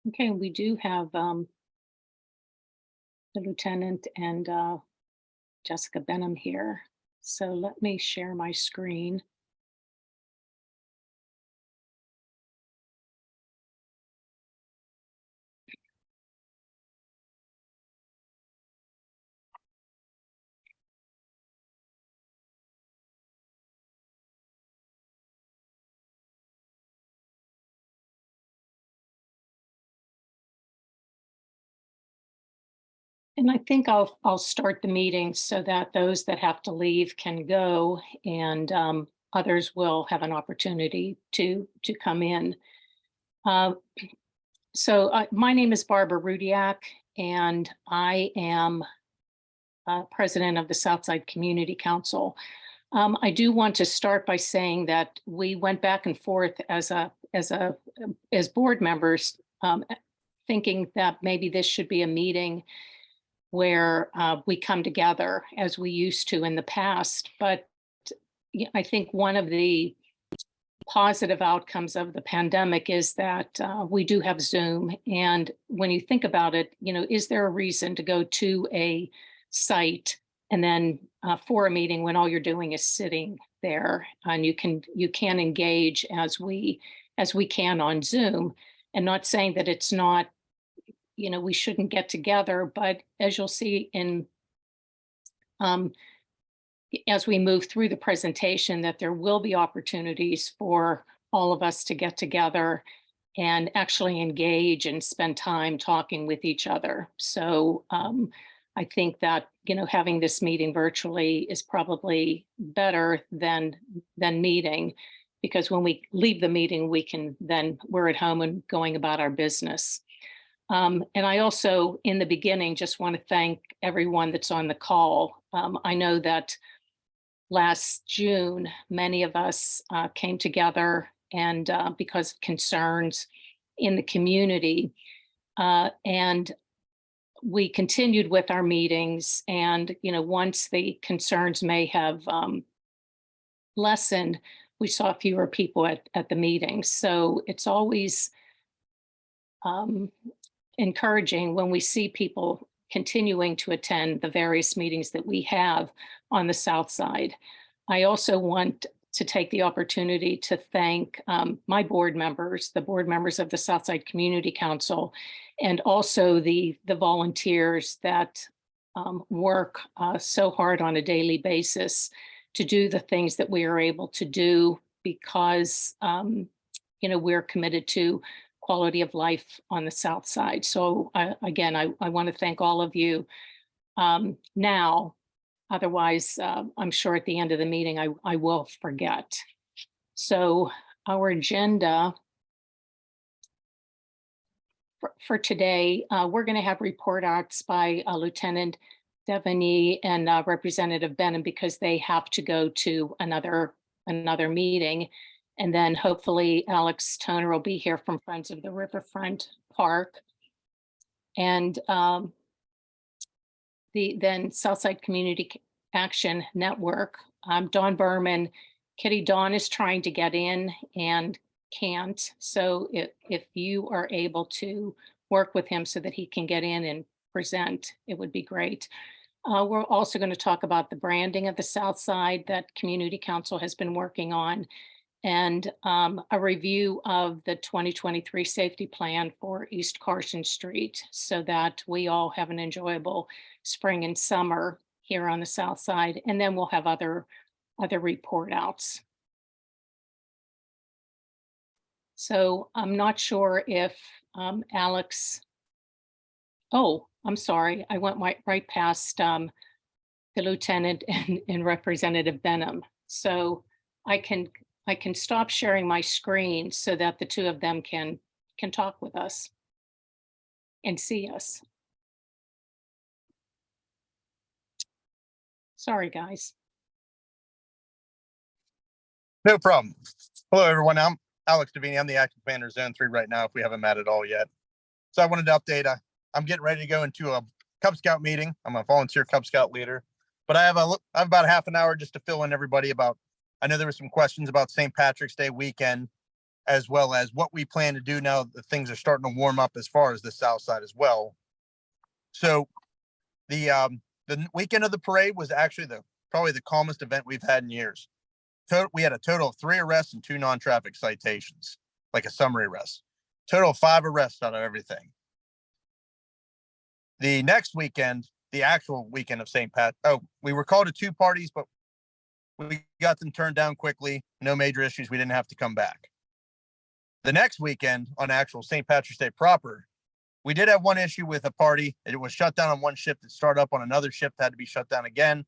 Okay, we do have the lieutenant and Jessica Benham here. So let me share my screen. And I think I'll start the meeting so that those that have to leave can go, and others will have an opportunity to come in. Uh, my name is Barbara Rudiak, and I am president of the Southside Community Council. I do want to start by saying that we went back and forth as board members, thinking that maybe this should be a meeting where we come together as we used to in the past. But I think one of the positive outcomes of the pandemic is that we do have Zoom. And when you think about it, is there a reason to go to a site and then for a meeting when all you're doing is sitting there, and you can engage as we can on Zoom? And not saying that it's not, we shouldn't get together, but as you'll see in as we move through the presentation, that there will be opportunities for all of us to get together and actually engage and spend time talking with each other. So I think that, having this meeting virtually is probably better than meeting, because when we leave the meeting, we're at home and going about our business. And I also, in the beginning, just want to thank everyone that's on the call. I know that last June, many of us came together and because of concerns in the community, and we continued with our meetings. And, once the concerns may have lessened, we saw fewer people at the meetings. So it's always encouraging when we see people continuing to attend the various meetings that we have on the South Side. I also want to take the opportunity to thank my board members, the board members of the Southside Community Council, and also the volunteers that work so hard on a daily basis to do the things that we are able to do, because we're committed to quality of life on the South Side. So again, I want to thank all of you now. Otherwise, I'm sure at the end of the meeting, I will forget. So our agenda for today, we're going to have report outs by Lieutenant Denvenyi and Representative Benham, because they have to go to another meeting. And then hopefully Alex Toner will be here from Friends of the Riverfront Park. And then Southside Community Action Network. Don Berman, Kitty Dawn is trying to get in and can't. So if you are able to work with him so that he can get in and present, it would be great. We're also going to talk about the branding of the South Side that Community Council has been working on, and a review of the 2023 safety plan for East Carson Street, so that we all have an enjoyable spring and summer here on the South Side. And then we'll have other report outs. So I'm not sure if Alex, oh, I'm sorry, I went right past the lieutenant and Representative Benham. So I can stop sharing my screen so that the two of them can talk with us and see us. Sorry, guys. No problem. Hello, everyone. I'm Alex Denvenyi. I'm the acting commander Zone 3 right now, if we haven't met at all yet. So I wanted to update. I'm getting ready to go into a Cub Scout meeting. I'm a volunteer Cub Scout leader, but I have about half an hour just to fill in everybody about. I know there were some questions about St. Patrick's Day weekend. as well as what we plan to do now that things are starting to warm up as far as the south side as well. So the weekend of the parade was actually probably the calmest event we've had in years. We had a total of 3 arrests and 2 non-traffic citations, like a summary arrest. Total of 5 arrests out of everything. The next weekend, the actual weekend of St. Pat, we were called to 2 parties, but we got them turned down quickly. No major issues. We didn't have to come back. The next weekend on actual St. Patrick's Day proper, we did have one issue with a party. It was shut down on one shift. It started up on another shift, had to be shut down again.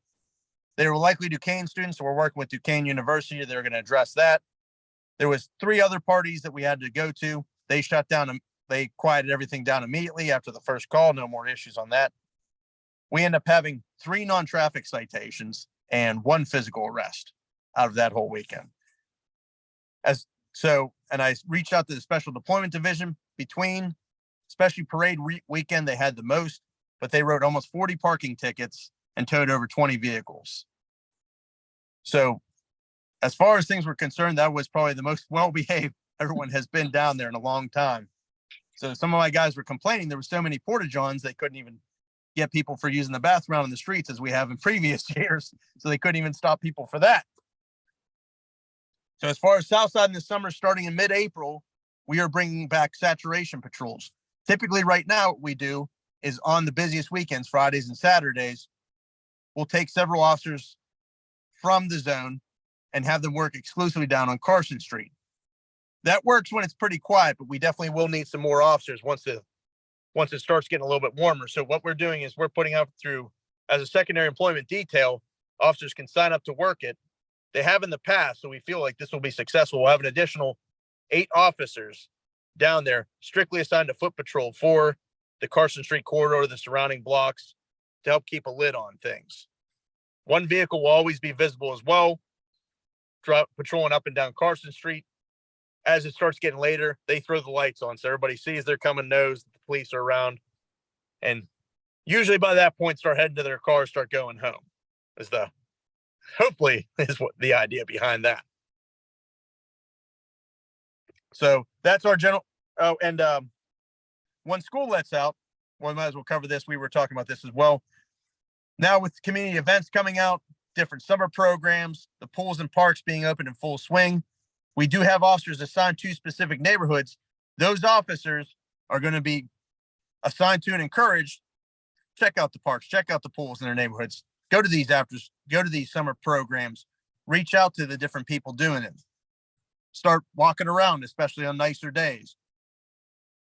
They were likely Duquesne students, so we're working with Duquesne University. They're going to address that. There was 3 other parties that we had to go to. They shut down and they quieted everything down immediately after the first call. No more issues on that. We end up having 3 non-traffic citations and 1 physical arrest out of that whole weekend. And I reached out to the Special Deployment Division. Between, especially parade weekend, they had the most, but they wrote almost 40 parking tickets and towed over 20 vehicles. So as far as things were concerned, that was probably the most well-behaved everyone has been down there in a long time. So some of my guys were complaining there were so many porta-johns they couldn't even get people for using the bathroom out in the streets as we have in previous years. So they couldn't even stop people for that. So as far as Southside in the summer, starting in mid-April, we are bringing back saturation patrols. Typically right now, what we do is on the busiest weekends, Fridays and Saturdays, we'll take several officers from the zone and have them work exclusively down on Carson Street. That works when it's pretty quiet, but we definitely will need some more officers once it starts getting a little bit warmer. So what we're doing is we're putting out through, as a secondary employment detail, officers can sign up to work it. They have in the past, so we feel like this will be successful. We'll have an additional 8 officers down there strictly assigned to foot patrol for the Carson Street corridor, the surrounding blocks, to help keep a lid on things. 1 vehicle will always be visible as well, patrolling up and down Carson Street. As it starts getting later, they throw the lights on so everybody sees they're coming, knows that the police are around, and usually by that point start heading to their cars, start going home. Hopefully is what the idea behind that. So that's our general. Oh, and when school lets out, well, we might as well cover this. We were talking about this as well. Now with community events coming out, different summer programs, the pools and parks being open in full swing, we do have officers assigned to specific neighborhoods. Those officers are going to be assigned to and encouraged, check out the parks, check out the pools in their neighborhoods, go to these summer programs, reach out to the different people doing it, start walking around, especially on nicer days.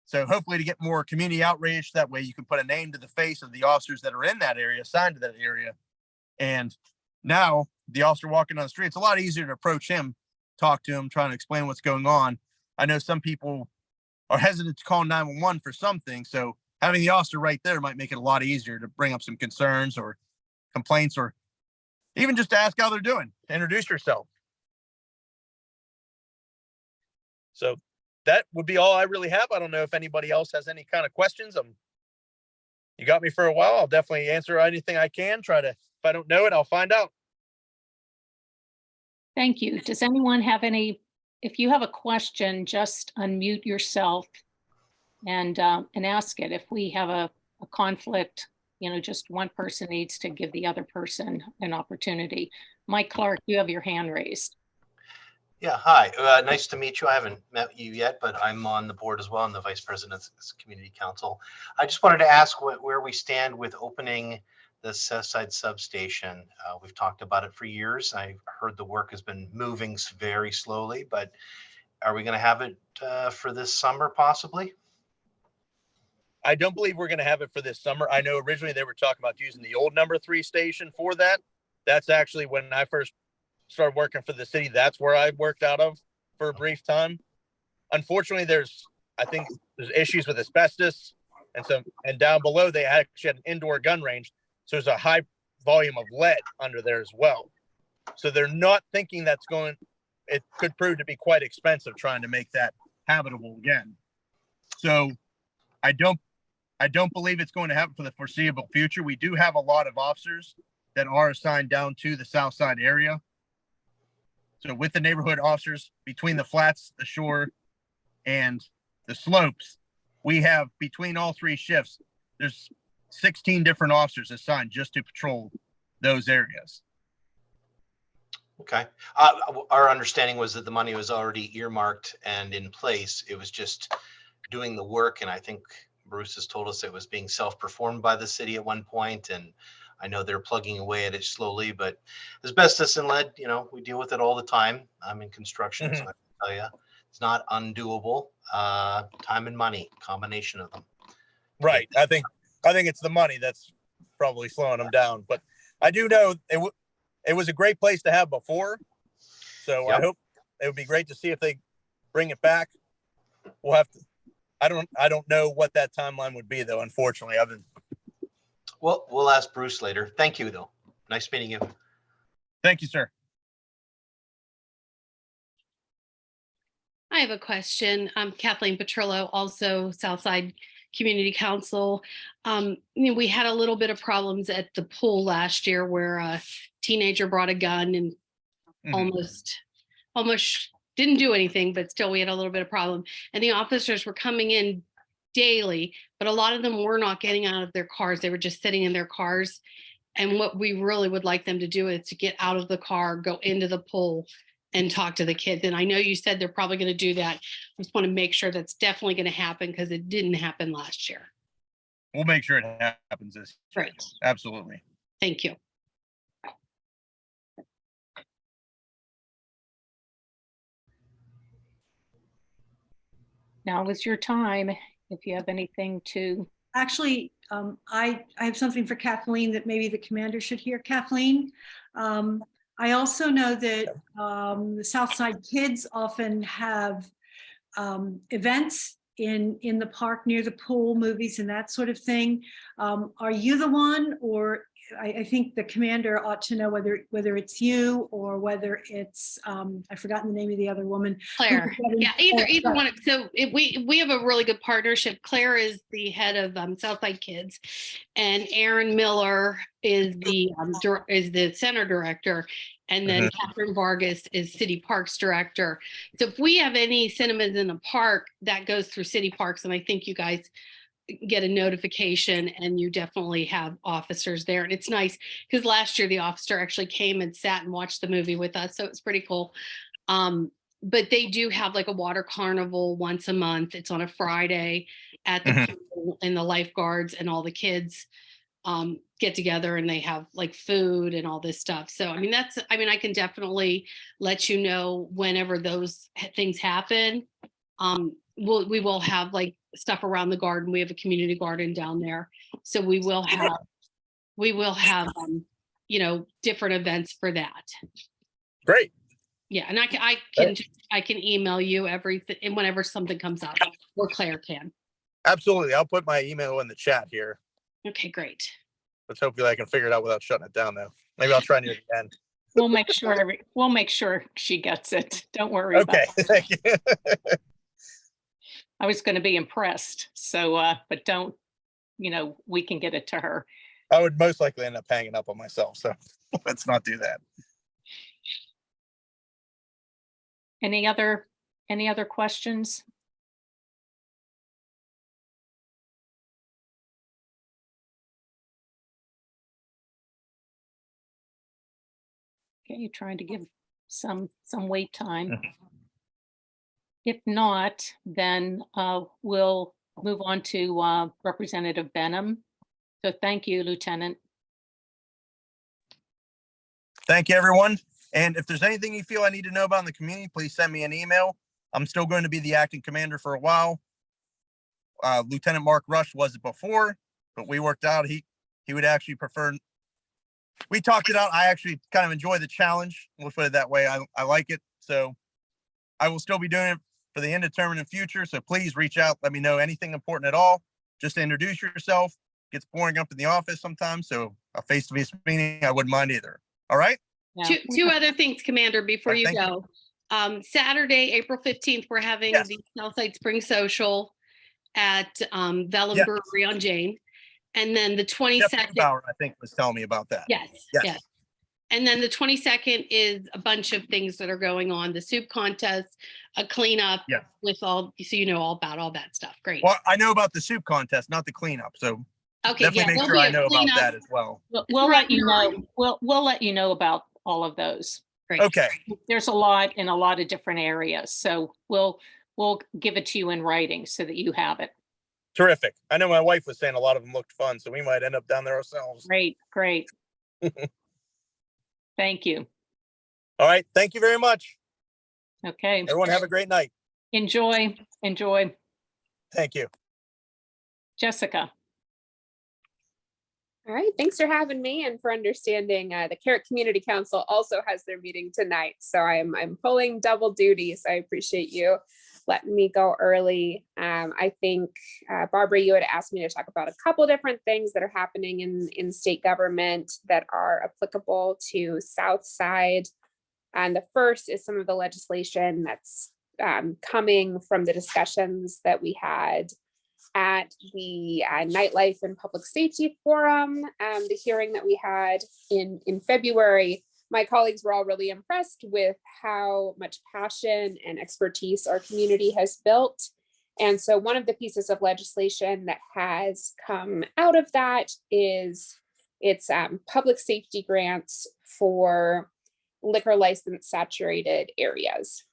So hopefully to get more community outreach, that way you can put a name to the face of the officers that are in that area, assigned to that area. And now the officer walking on the street, it's a lot easier to approach him, talk to him, trying to explain what's going on. I know some people are hesitant to call 911 for something. So having the officer right there might make it a lot easier to bring up some concerns or complaints, or even just to ask how they're doing, introduce yourself. So that would be all I really have. I don't know if anybody else has any kind of questions. You got me for a while. I'll definitely answer anything I can. If I don't know it, I'll find out. Thank you. Does anyone have if you have a question, just unmute yourself and ask it. If we have a conflict, just one person needs to give the other person an opportunity. Mike Clark, you have your hand raised. Yeah, hi. Nice to meet you. I haven't met you yet, but I'm on the board as well. I'm the vice president of the community council. I just wanted to ask where we stand with opening the Southside substation. We've talked about it for years. I heard the work has been moving very slowly, but are we going to have it for this summer possibly? I don't believe we're going to have it for this summer. I know originally they were talking about using the old number 3 station for that. That's actually when I first started working for the city. That's where I worked out of for a brief time. Unfortunately, I think there's issues with asbestos, and down below they actually had an indoor gun range. So there's a high volume of lead under there as well. So they're not thinking it could prove to be quite expensive trying to make that habitable again. So I don't believe it's going to happen for the foreseeable future. We do have a lot of officers that are assigned down to the south side area. So with the neighborhood officers between the flats, the shore, and the slopes. We have between all three shifts, there's 16 different officers assigned just to patrol those areas. Okay. Our understanding was that the money was already earmarked and in place. It was just doing the work. And I think Bruce has told us it was being self-performed by the city at one point, and I know they're plugging away at it slowly, but asbestos and lead, you know, we deal with it all the time. I'm in construction, so I can tell you, it's not undoable. Time and money, combination of them. Right. I think it's the money that's probably slowing them down, but I do know it was a great place to have before. So Yep. I hope it would be great to see if they bring it back. We'll have to, I don't know what that timeline would be though. Unfortunately, Well, we'll ask Bruce later. Thank you though. Nice meeting you. Thank you, sir. I have a question. I'm Kathleen Petrillo, also Southside Community Council. We had a little bit of problems at the pool last year where a teenager brought a gun and almost didn't do anything, but still we had a little bit of problem. And the officers were coming in daily, but a lot of them were not getting out of their cars. They were just sitting in their cars. And what we really would like them to do is to get out of the car, go into the pool and talk to the kids. And I know you said they're probably going to do that. I just want to make sure that's definitely going to happen because it didn't happen last year. We'll make sure it happens this year. Right. Absolutely. Thank you. Now is your time. If you have anything to, Actually, I have something for Kathleen that maybe the commander should hear. Kathleen, I also know that the Southside kids often have events in the park near the pool, movies and that sort of thing. Are you the one, or I think the commander ought to know whether it's you or whether it's I've forgotten the name of the other woman. Claire. Yeah, either one. So we have a really good partnership. Claire is the head of Southside Kids, and Aaron Miller is the center director, and then Catherine Vargas is City Parks director. So if we have any cinemas in the park, that goes through City Parks, and I think you guys get a notification and you definitely have officers there. And it's nice because last year the officer actually came and sat and watched the movie with us. So it's pretty cool. But they do have like a water carnival once a month. It's on a Friday at the pool, and the lifeguards and all the kids get together and they have like food and all this stuff. So, I mean, I can definitely let you know whenever those things happen. We will have like stuff around the garden. We have a community garden down there. So we will have different events for that. Great. Yeah. And I can email you everything and whenever something comes up, or Claire can. Absolutely. I'll put my email in the chat here. Okay, great. Let's hopefully I can figure it out without shutting it down though. Maybe I'll try near the end. we'll make sure she gets it. Don't worry about Okay. it. Thank you. I was going to be impressed. So, but don't, we can get it to her. I would most likely end up hanging up on myself. So let's not do that. Any other questions? Okay, you're trying to give some wait time. If not, then we'll move on to Representative Benham. So thank you, Lieutenant. Thank you, everyone. And if there's anything you feel I need to know about in the community, please send me an email. I'm still going to be the acting commander for a while. Lieutenant Mark Rush was it before, but we worked out he would actually prefer. We talked it out. I actually kind of enjoy the challenge. We'll put it that way. I like it. So I will still be doing it for the indeterminate future. So please reach out. Let me know anything important at all. Just to introduce yourself. Gets boring up in the office sometimes. So a face-to-face meeting, I wouldn't mind either. All right. Yeah. Two other things, Commander, before you Thank go. Saturday, April 15th, we're having the Southside Spring Social at Vellum Yes. Brewery on Jane. And then the Jeff 22nd. Bauer, I think, was telling me about that. Yes. Yes. Yes. And then the 22nd is a bunch of things that are going on, the soup contest, a cleanup Yeah. with all, so you know all about all that stuff. Great. Well, I know about the soup contest, not the cleanup. So Okay, yeah, definitely make there'll sure be I a know about cleanup. that as well. We'll let you know. We'll let you know about all of those. Great. Okay. There's a lot in a lot of different areas, so we'll give it to you in writing so that you have it. Terrific. I know my wife was saying a lot of them looked fun, so we might end up down there ourselves. Great, great. Thank you. All right. Thank you very much. Okay, Everyone have a great night. enjoy. Thank you. Jessica. All right, thanks for having me and for understanding. The Carrot Community Council also has their meeting tonight, so I'm pulling double duty. So I appreciate you letting me go early. I think Barbara, you had asked me to talk about a couple different things that are happening in state government that are applicable to South Side. And the first is some of the legislation that's coming from the discussions that we had at the Nightlife and Public Safety Forum, the hearing that we had in February. My colleagues were all really impressed with how much passion and expertise our community has built. And so one of the pieces of legislation that has come out of that is it's public safety grants for liquor license saturated areas.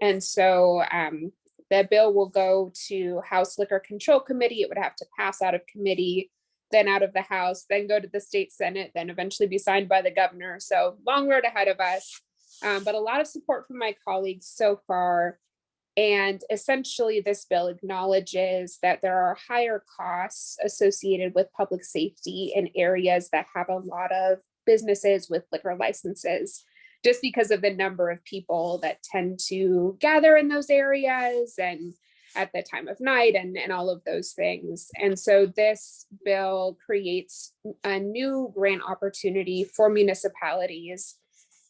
And so the bill will go to House Liquor Control Committee. It would have to pass out of committee, then out of the House, then go to the state Senate, then eventually be signed by the governor. So long road ahead of us, but a lot of support from my colleagues so far. And essentially this bill acknowledges that there are higher costs associated with public safety in areas that have a lot of businesses with liquor licenses, just because of the number of people that tend to gather in those areas and at the time of night and all of those things. And so this bill creates a new grant opportunity for municipalities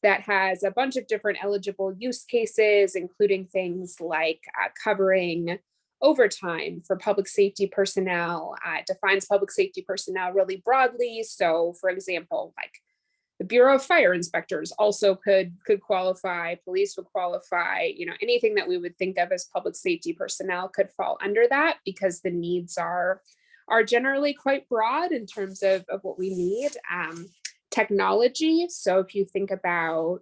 that has a bunch of different eligible use cases, including things like covering overtime for public safety personnel. It defines public safety personnel really broadly. So for example, like the Bureau of Fire Inspectors also could qualify, police would qualify, anything that we would think of as public safety personnel could fall under that, because the needs are generally quite broad in terms of what we need. Technology. So if you think about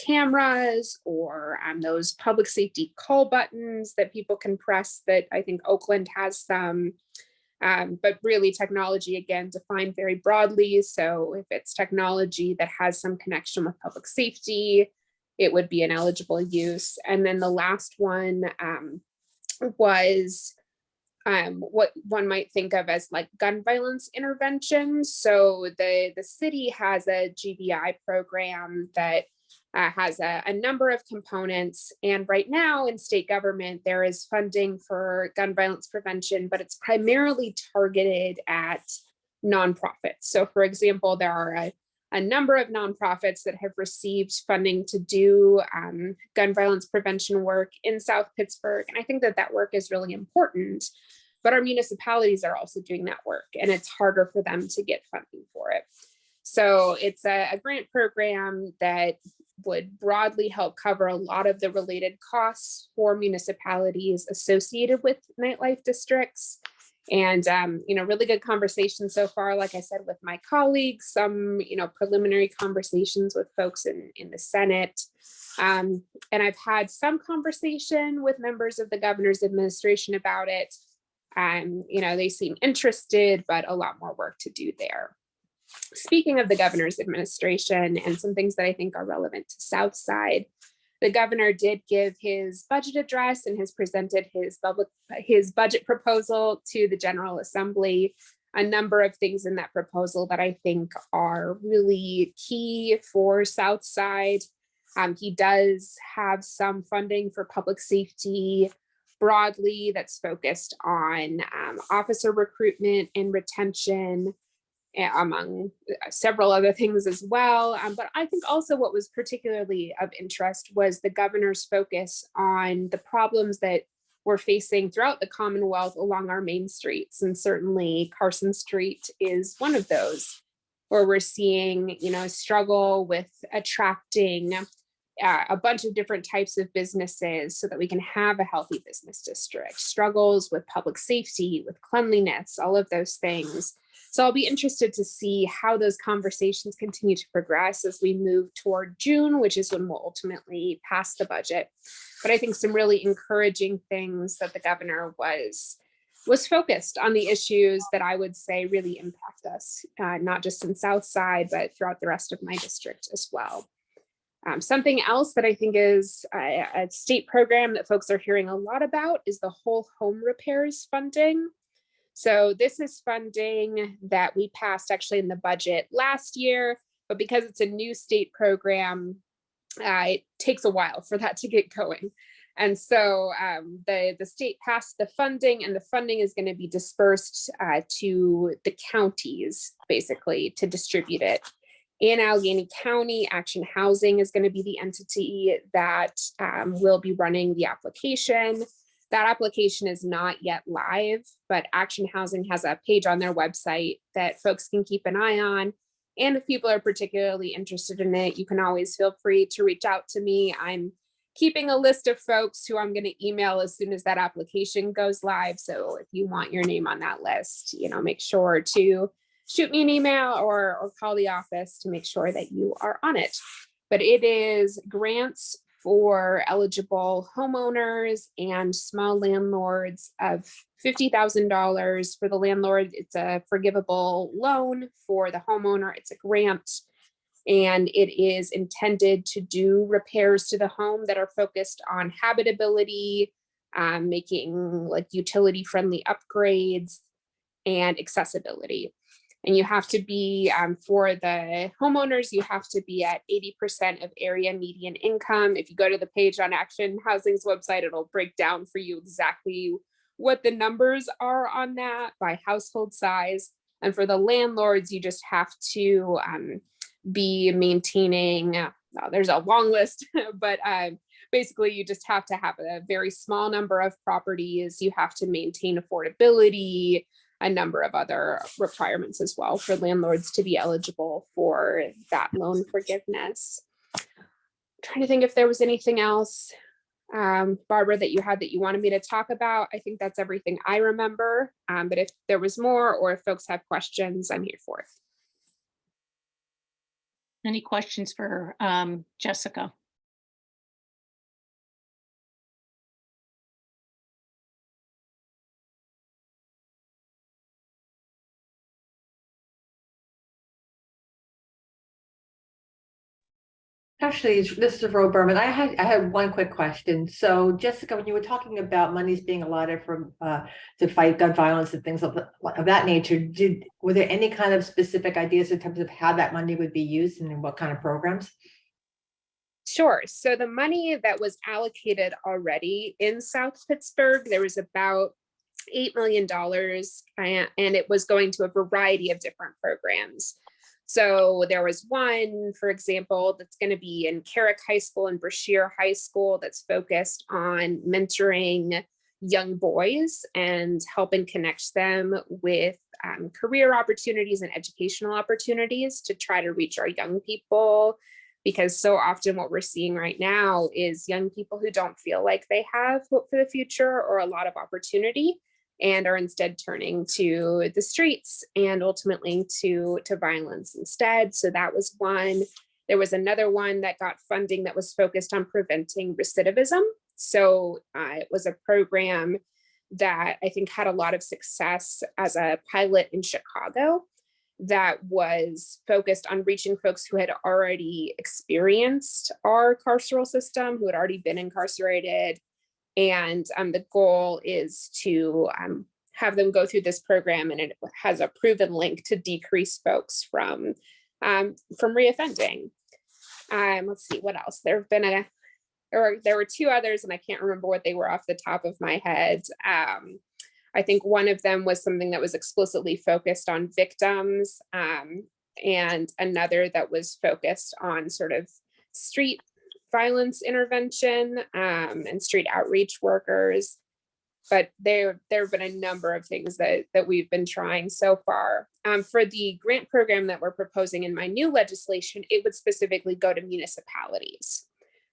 cameras or those public safety call buttons that people can press, that I think Oakland has some, but really technology, again, defined very broadly. So if it's technology that has some connection with public safety, it would be an eligible use. And then the last one was what one might think of as like gun violence intervention. So the city has a GVI program that has a number of components. And right now in state government, there is funding for gun violence prevention, but it's primarily targeted at nonprofits. So for example, there are a number of nonprofits that have received funding to do gun violence prevention work in South Pittsburgh. And I think that work is really important, but our municipalities are also doing that work and it's harder for them to get funding for it. So it's a grant program that would broadly help cover a lot of the related costs for municipalities associated with nightlife districts. And, really good conversation so far, like I said, with my colleagues, some, preliminary conversations with folks in the Senate. And I've had some conversation with members of the governor's administration about it. They seem interested, but a lot more work to do there. Speaking of the governor's administration and some things that I think are relevant to South Side, the governor did give his budget address and has presented his budget proposal to the General Assembly. A number of things in that proposal that I think are really key for South Side. He does have some funding for public safety broadly that's focused on officer recruitment and retention, among several other things as well. But I think also what was particularly of interest was the governor's focus on the problems that we're facing throughout the Commonwealth along our main streets. And certainly Carson Street is one of those, or we're seeing, struggle with attracting a bunch of different types of businesses so that we can have a healthy business district, struggles with public safety, with cleanliness, all of those things. So I'll be interested to see how those conversations continue to progress as we move toward June, which is when we'll ultimately pass the budget. But I think some really encouraging things that the governor was focused on the issues that I would say really impact us, not just in Southside, but throughout the rest of my district as well. Something else that I think is a state program that folks are hearing a lot about is the whole home repairs funding. So this is funding that we passed actually in the budget last year, but because it's a new state program, it takes a while for that to get going. And so the state passed the funding, and the funding is going to be dispersed to the counties, basically, to distribute it. In Allegheny County, Action Housing is going to be the entity that will be running the application. That application is not yet live, but Action Housing has a page on their website that folks can keep an eye on. And if people are particularly interested in it, you can always feel free to reach out to me. I'm keeping a list of folks who I'm going to email as soon as that application goes live. So if you want your name on that list, make sure to shoot me an email or call the office to make sure that you are on it. But it is grants for eligible homeowners and small landlords of $50,000. For the landlord, it's a forgivable loan. For the homeowner, it's a grant. And it is intended to do repairs to the home that are focused on habitability, making like utility friendly upgrades and accessibility. And you have to be, for the homeowners, you have to be at 80% of area median income. If you go to the page on Action Housing's website, it'll break down for you exactly what the numbers are on that by household size. And for the landlords, you just have to be maintaining, there's a long list, but basically you just have to have a very small number of properties. You have to maintain affordability, a number of other requirements as well for landlords to be eligible for that loan forgiveness. I'm trying to think if there was anything else, Barbara, that you had that you wanted me to talk about. I think that's everything I remember. But if there was more, or if folks have questions, I'm here for it. Any questions for Jessica? Actually, this is Berman. I had one quick question. So, Jessica, when you were talking about monies being allotted for to fight gun violence and things of that nature, were there any kind of specific ideas in terms of how that money would be used and in what kind of programs? Sure. So the money that was allocated already in South Pittsburgh, there was about $8 million, and it was going to a variety of different programs. So there was one, for example, that's going to be in Carrick High School and Brashear High School that's focused on mentoring young boys and helping connect them with career opportunities and educational opportunities to try to reach our young people. Because so often what we're seeing right now is young people who don't feel like they have hope for the future or a lot of opportunity, and are instead turning to the streets and ultimately to violence instead. So that was one. There was another one that got funding that was focused on preventing recidivism. So it was a program that I think had a lot of success as a pilot in Chicago that was focused on reaching folks who had already experienced our carceral system, who had already been incarcerated. And the goal is to have them go through this program, and it has a proven link to decrease folks from reoffending. Let's see what else. There were two others, and I can't remember what they were off the top of my head. I think one of them was something that was explicitly focused on victims, and another that was focused on sort of street violence intervention and street outreach workers. but there have been a number of things that we've been trying so far. For the grant program that we're proposing in my new legislation, it would specifically go to municipalities.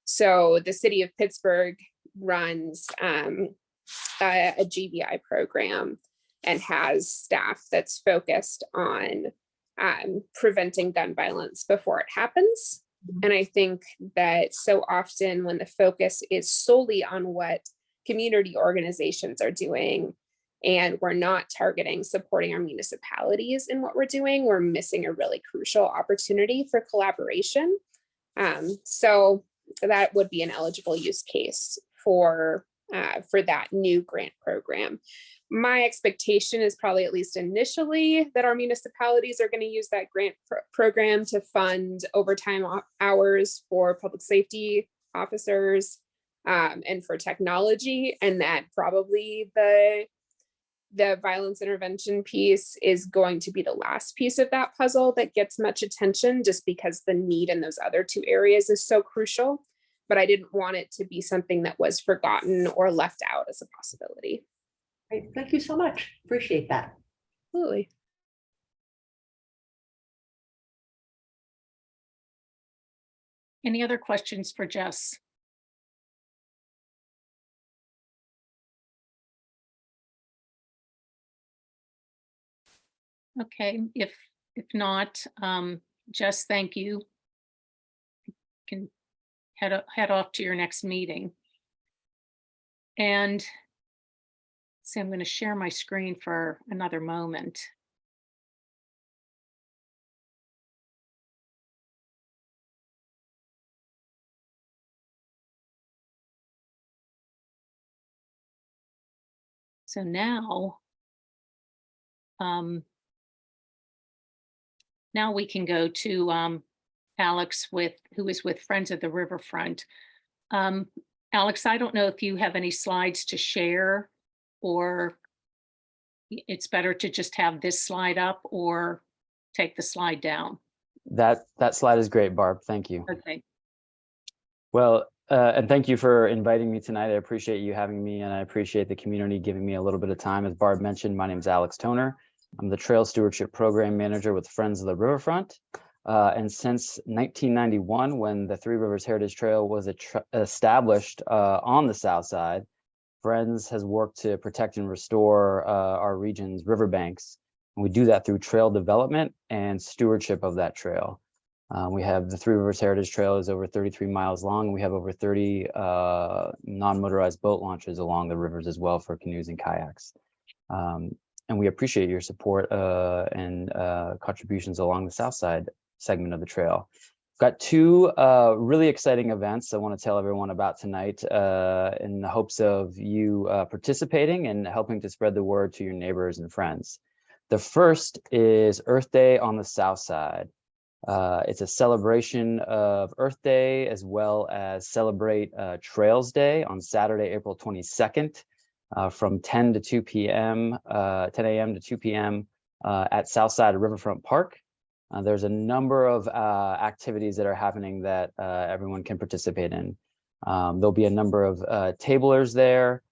So the city of Pittsburgh runs a GBI program and has staff that's focused on preventing gun violence before it happens. And I think that so often when the focus is solely on what community organizations are doing, and we're not targeting supporting our municipalities in what we're doing, we're missing a really crucial opportunity for collaboration. So that would be an eligible use case for that new grant program. My expectation is probably, at least initially, that our municipalities are going to use that grant program to fund overtime hours for public safety officers and for technology, and that probably the violence intervention piece is going to be the last piece of that puzzle that gets much attention, just because the need in those other two areas is so crucial. But I didn't want it to be something that was forgotten or left out as a possibility. Great. Thank you so much. Appreciate that. Absolutely. Any other questions for Jess? Okay, if not, Jess, thank you. You can head off to your next meeting. And so I'm going to share my screen for another moment. So now, now we can go to Alex who is with Friends of the Riverfront. Alex, I don't know if you have any slides to share, or it's better to just have this slide up or take the slide down. That slide is great, Barb. Thank you. Okay. Well, and thank you for inviting me tonight. I appreciate you having me, and I appreciate the community giving me a little bit of time. As Barb mentioned, my name is Alex Toner. I'm the Trail Stewardship Program Manager with Friends of the Riverfront. And since 1991, when the Three Rivers Heritage Trail was established on the south side, Friends has worked to protect and restore our region's riverbanks. And we do that through trail development and stewardship of that trail. We have the Three Rivers Heritage Trail is over 33 miles long, and we have over 30 non-motorized boat launches along the rivers as well for canoes and kayaks. And we appreciate your support and contributions along the south side segment of the trail. Got two really exciting events I want to tell everyone about tonight in the hopes of you participating and helping to spread the word to your neighbors and friends. The first is Earth Day on the south side. It's a celebration of Earth Day, as well as celebrate Trails Day on Saturday, April 22nd. From 10 to 2 p.m., 10 a.m. to 2 p.m. At Southside Riverfront Park. There's a number of activities that are happening that everyone can participate in. There'll be a number of tablers there,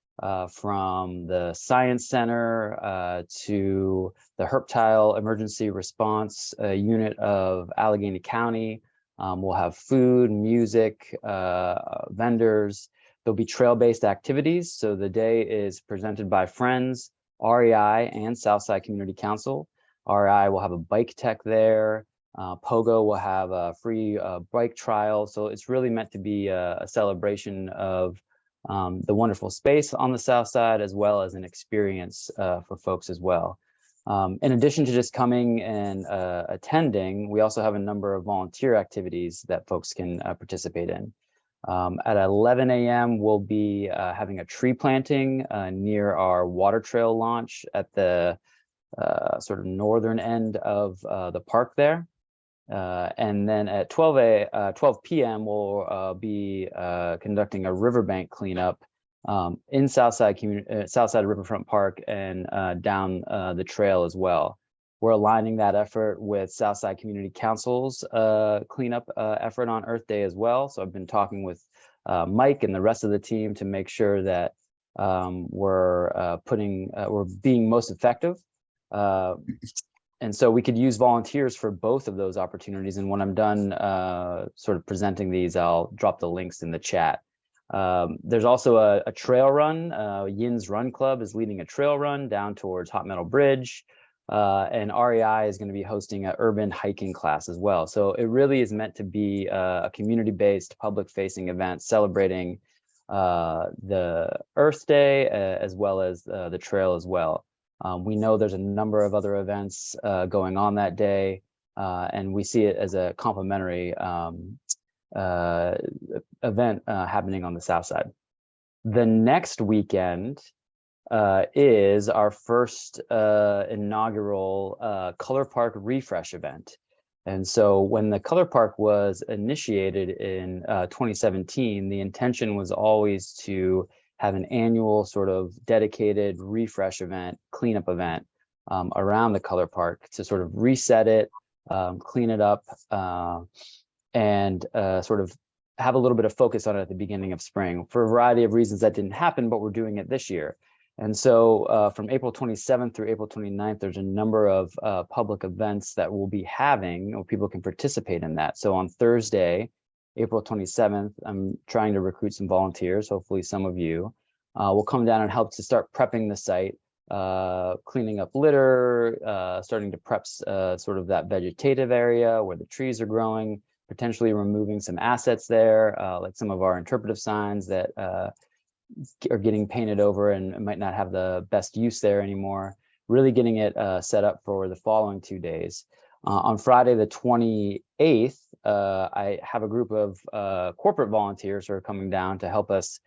from the Science Center to the Herptile Emergency Response Unit of Allegheny County. We'll have food, music, vendors. There'll be trail-based activities. So the day is presented by Friends, REI, and Southside Community Council. REI will have a bike tech there. Pogo will have a free bike trial. So it's really meant to be a celebration of the wonderful space on the south side, as well as an experience for folks as well. In addition to just coming and attending, we also have a number of volunteer activities that folks can participate in. At 11 a.m., we'll be having a tree planting near our water trail launch at the sort of northern end of the park there. And then at 12 p.m., we'll be conducting a riverbank cleanup in Southside Riverfront Park and down the trail as well. We're aligning that effort with Southside Community Council's cleanup effort on Earth Day as well. So I've been talking with Mike and the rest of the team to make sure that were being most effective. And so we could use volunteers for both of those opportunities. And when I'm done sort of presenting these, I'll drop the links in the chat. There's also a trail run. Yin's Run Club is leading a trail run down towards Hot Metal Bridge. And REI is going to be hosting an urban hiking class as well. So it really is meant to be a community-based, public-facing event celebrating the Earth Day as well as the trail as well. We know there's a number of other events going on that day, and we see it as a complementary event happening on the South Side. The next weekend is our first inaugural Color Park Refresh event. And so when the Color Park was initiated in 2017, the intention was always to have an annual sort of dedicated refresh event, cleanup event around the Color Park to sort of reset it, clean it up, and sort of have a little bit of focus on it at the beginning of spring. For a variety of reasons that didn't happen, but we're doing it this year. And so from April 27th through April 29th, there's a number of public events that we'll be having, or people can participate in that. So on Thursday, April 27th, I'm trying to recruit some volunteers, hopefully some of you will come down and help to start prepping the site, cleaning up litter, starting to prep sort of that vegetative area where the trees are growing, potentially removing some assets there, like some of our interpretive signs that are getting painted over and might not have the best use there anymore, really getting it set up for the following 2 days. On Friday, the 28th, I have a group of corporate volunteers who are coming down to help us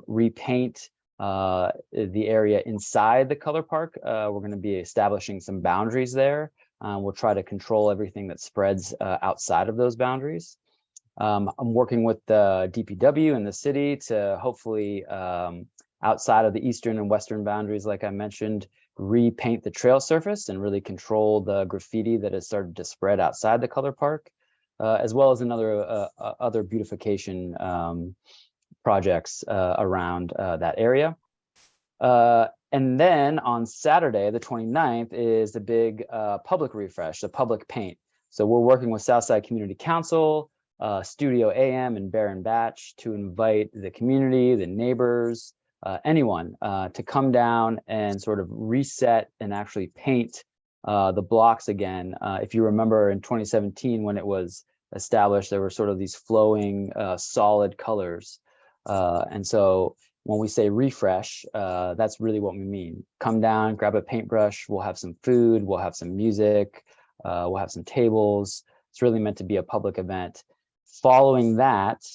repaint the area inside the Color Park. We're going to be establishing some boundaries there. We'll try to control everything that spreads outside of those boundaries. I'm working with the DPW and the city to hopefully, outside of the eastern and western boundaries, like I mentioned, repaint the trail surface and really control the graffiti that has started to spread outside the Color Park, as well as other beautification projects around that area. And then on Saturday, the 29th, is the big public refresh, the public paint. So we're working with Southside Community Council, Studio AM and Baron Batch to invite the community, the neighbors, anyone to come down and sort of reset and actually paint the blocks again. If you remember in 2017, when it was established, there were sort of these flowing solid colors. And so when we say refresh, that's really what we mean. Come down, grab a paintbrush, we'll have some food, we'll have some music, we'll have some tables. It's really meant to be a public event. Following that,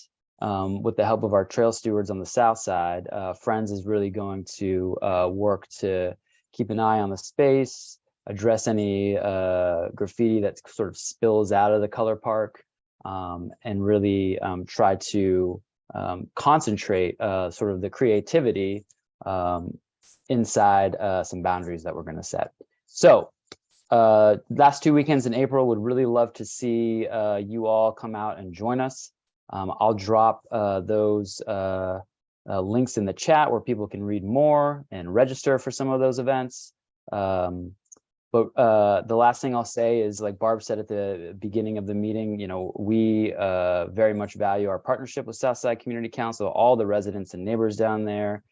with the help of our trail stewards on the south side, Friends is really going to work to keep an eye on the space, address any graffiti that sort of spills out of the Color Park, and really try to concentrate sort of the creativity inside some boundaries that we're going to set. So last 2 weekends in April, would really love to see you all come out and join us. I'll drop those links in the chat where people can read more and register for some of those events. But the last thing I'll say is, like Barb said at the beginning of the meeting, you know, we very much value our partnership with Southside Community Council, all the residents and neighbors down there.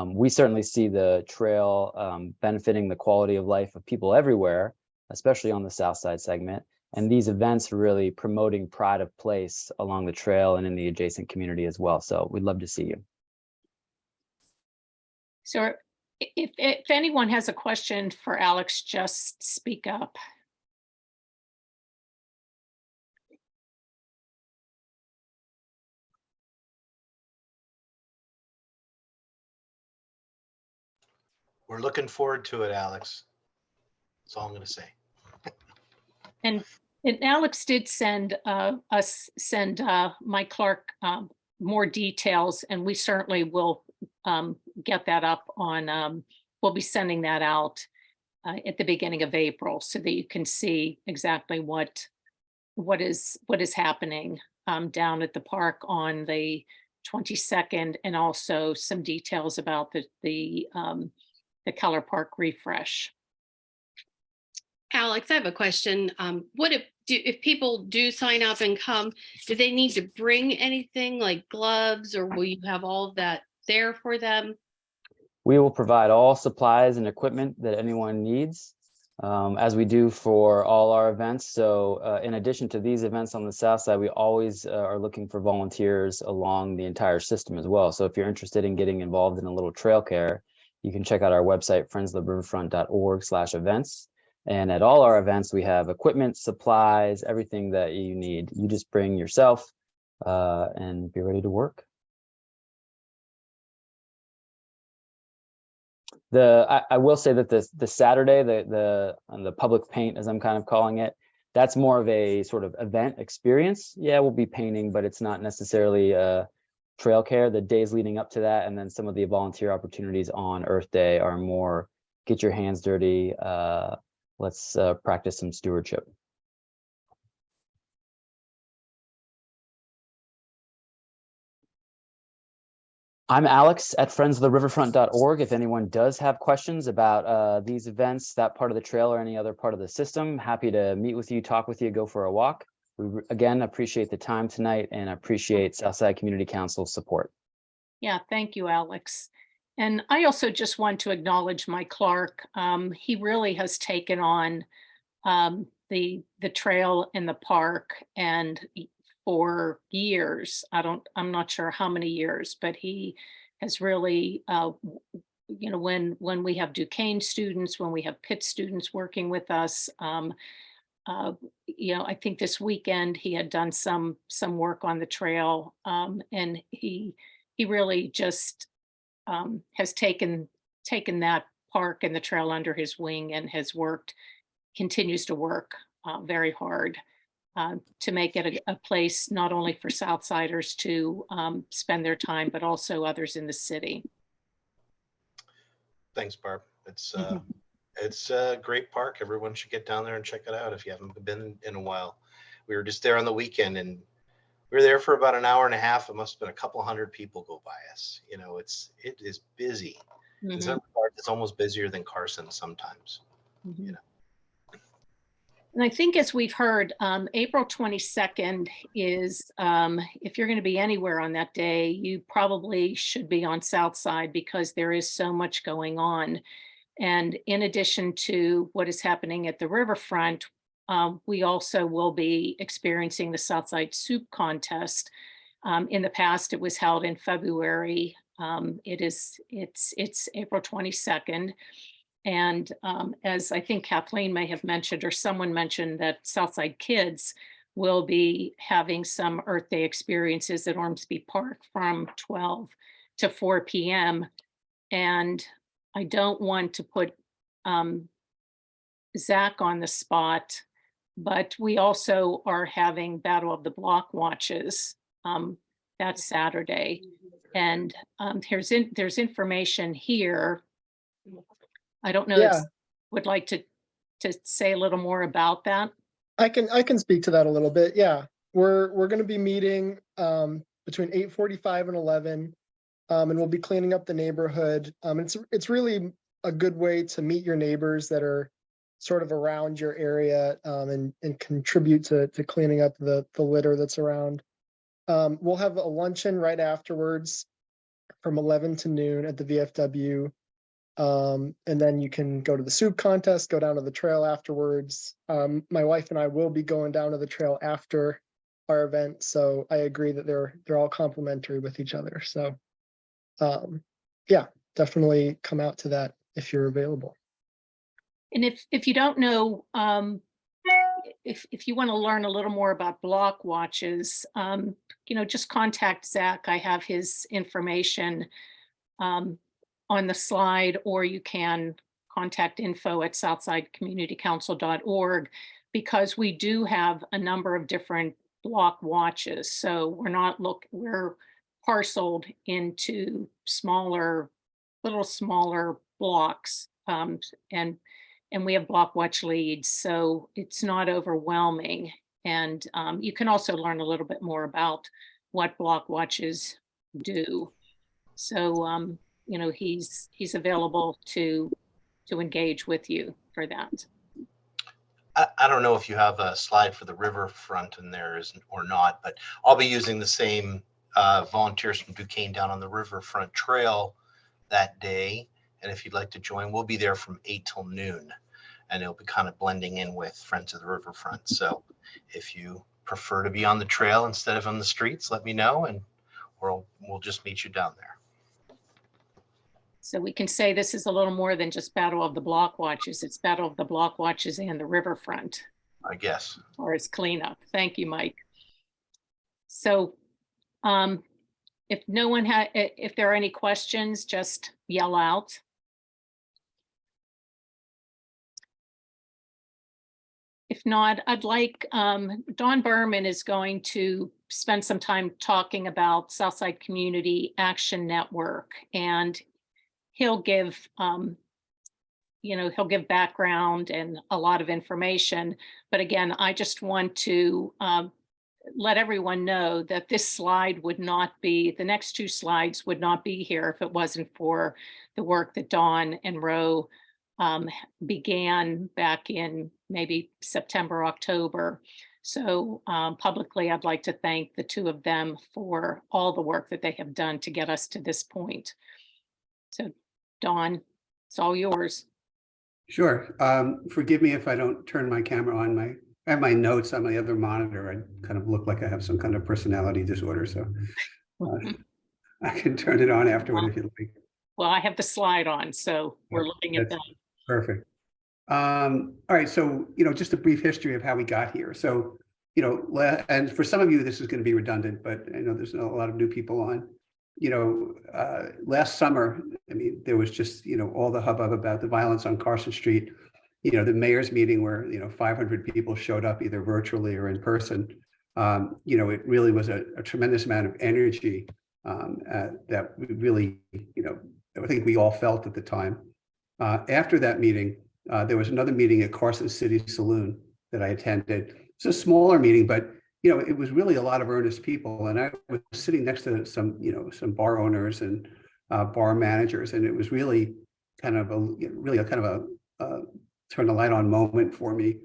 We certainly see the trail benefiting the quality of life of people everywhere, especially on the South Side segment. And these events really promoting pride of place along the trail and in the adjacent community as well. So we'd love to see you. So if anyone has a question for Alex, just speak up. We're looking forward to it, Alex. That's all I'm going to say. And Alex did send Mike Clark more details, and we certainly will get that up on, we'll be sending that out at the beginning of April so that you can see exactly what is happening down at the park on the 22nd, and also some details about the Keller Park refresh. Alex, I have a question. What if people do sign up and come, do they need to bring anything like gloves, or will you have all of that there for them? We will provide all supplies and equipment that anyone needs, as we do for all our events. So in addition to these events on the south side, we always are looking for volunteers along the entire system as well. So if you're interested in getting involved in a little trail care, you can check out our website, friendsoftheriverfront.org/events. And at all our events, we have equipment, supplies, everything that you need. You just bring yourself and be ready to work. I will say that the Saturday, the public paint, as I'm kind of calling it, that's more of a sort of event experience. Yeah, we'll be painting, but it's not necessarily trail care. The days leading up to that, and then some of the volunteer opportunities on Earth Day are more get your hands dirty. Let's practice some stewardship. I'm Alex at friendsoftheriverfront.org. If anyone does have questions about these events, that part of the trail, or any other part of the system, happy to meet with you, talk with you, go for a walk. We again appreciate the time tonight and appreciate Southside Community Council's support. Yeah, thank you, Alex. And I also just want to acknowledge Mike Clark. He really has taken on the trail in the park, and for years, I'm not sure how many years, but he has really, you know, when we have Duquesne students, when we have Pitt students working with us, you know, I think this weekend he had done some work on the trail, and he really just has taken that park and the trail under his wing, and has continues to work very hard to make it a place not only for Southsiders to spend their time, but also others in the city. Thanks, Barb. It's a great park. Everyone should get down there and check it out if you haven't been in a while. We were just there on the weekend, and we were there for about an hour and a half. It must have been a couple hundred people go by us. You know, it is busy. In some parts, it's almost busier than Carson sometimes. You know. And I think, as we've heard, April 22nd is, if you're going to be anywhere on that day, you probably should be on Southside, because there is so much going on. And in addition to what is happening at the Riverfront, we also will be experiencing the Southside Soup Contest. In the past, it was held in February. It's April 22nd. And as I think Kathleen may have mentioned, or someone mentioned, that Southside kids will be having some Earth Day experiences at Ormsby Park from 12 to 4 p.m. And I don't want to put Zach on the spot, but we also are having Battle of the Block watches that Saturday. And there's information here. I don't know if would like to say a little more about that. I can speak to that a little bit. Yeah, we're going to be meeting between 8:45 and 11, and we'll be cleaning up the neighborhood. It's really a good way to meet your neighbors that are sort of around your area, and contribute to cleaning up the litter that's around. We'll have a luncheon right afterwards from 11 to noon at the VFW. And then you can go to the soup contest, go down to the trail afterwards. My wife and I will be going down to the trail after our event, so I agree that they're all complementary with each other. So yeah, definitely come out to that if you're available. And if you don't know, if you want to learn a little more about block watches, you know, just contact Zach. I have his information on the slide, or you can contact info@southsidecommunitycouncil.org, because we do have a number of different block watches. So we're parceled into little smaller blocks, and we have block watch leads, so it's not overwhelming. And you can also learn a little bit more about what block watches do. So, he's available to engage with you for that. I don't know if you have a slide for the riverfront in there or not, but I'll be using the same volunteers from Duquesne down on the Riverfront Trail that day. And if you'd like to join, we'll be there from 8 till noon, and it'll be kind of blending in with Friends of the Riverfront. So if you prefer to be on the trail instead of on the streets, let me know, and we'll just meet you down there. So we can say this is a little more than just Battle of the Block Watches. It's Battle of the Block Watches and the Riverfront. I guess. Or as cleanup. Thank you, Mike. So if there are any questions, just yell out. If not, I'd like, Don Berman is going to spend some time talking about Southside Community Action Network, and he'll give, he'll give background and a lot of information. But again, I just want to let everyone know that this slide would not be, the next two slides would not be here if it wasn't for the work that Dawn and Ro began back in maybe September, October. So publicly, I'd like to thank the two of them for all the work that they have done to get us to this point. So Dawn, it's all yours. Sure. Forgive me if I don't turn my camera on. I have my notes on my other monitor. I kind of look like I have some kind of personality disorder, so I can turn it on afterward if you like. Well, I have the slide on, so we're looking at that. Perfect. All right, so, just a brief history of how we got here. So, and for some of you, this is going to be redundant, but I know there's a lot of new people on. Last summer, I mean, there was just, all the hubbub about the violence on Carson Street, the mayor's meeting where, 500 people showed up either virtually or in person. It really was a tremendous amount of energy that we really, I think we all felt at the time. After that meeting, there was another meeting at Carson City Saloon that I attended. It's a smaller meeting, but it was really a lot of earnest people. And I was sitting next to some bar owners and bar managers, and it was really kind of a turn the light on moment for me,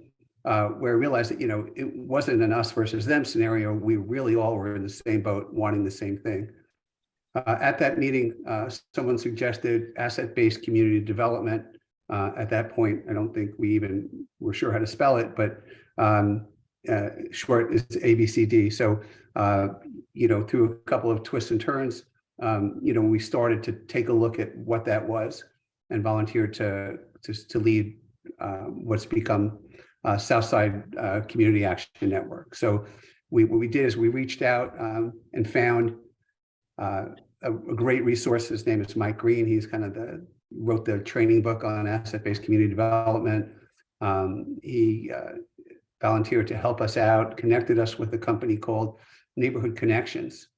where I realized that, it wasn't an us versus them scenario. We really all were in the same boat, wanting the same thing. At that meeting, someone suggested asset-based community development. At that point, I don't think we even were sure how to spell it, but short is ABCD. So, through a couple of twists and turns, we started to take a look at what that was and volunteered to lead what's become Southside Community Action Network. So what we did is we reached out and found a great resource. His name is Mike Green. He's kind of wrote the training book on asset-based community development. He volunteered to help us out, connected us with a company called Neighborhood Connections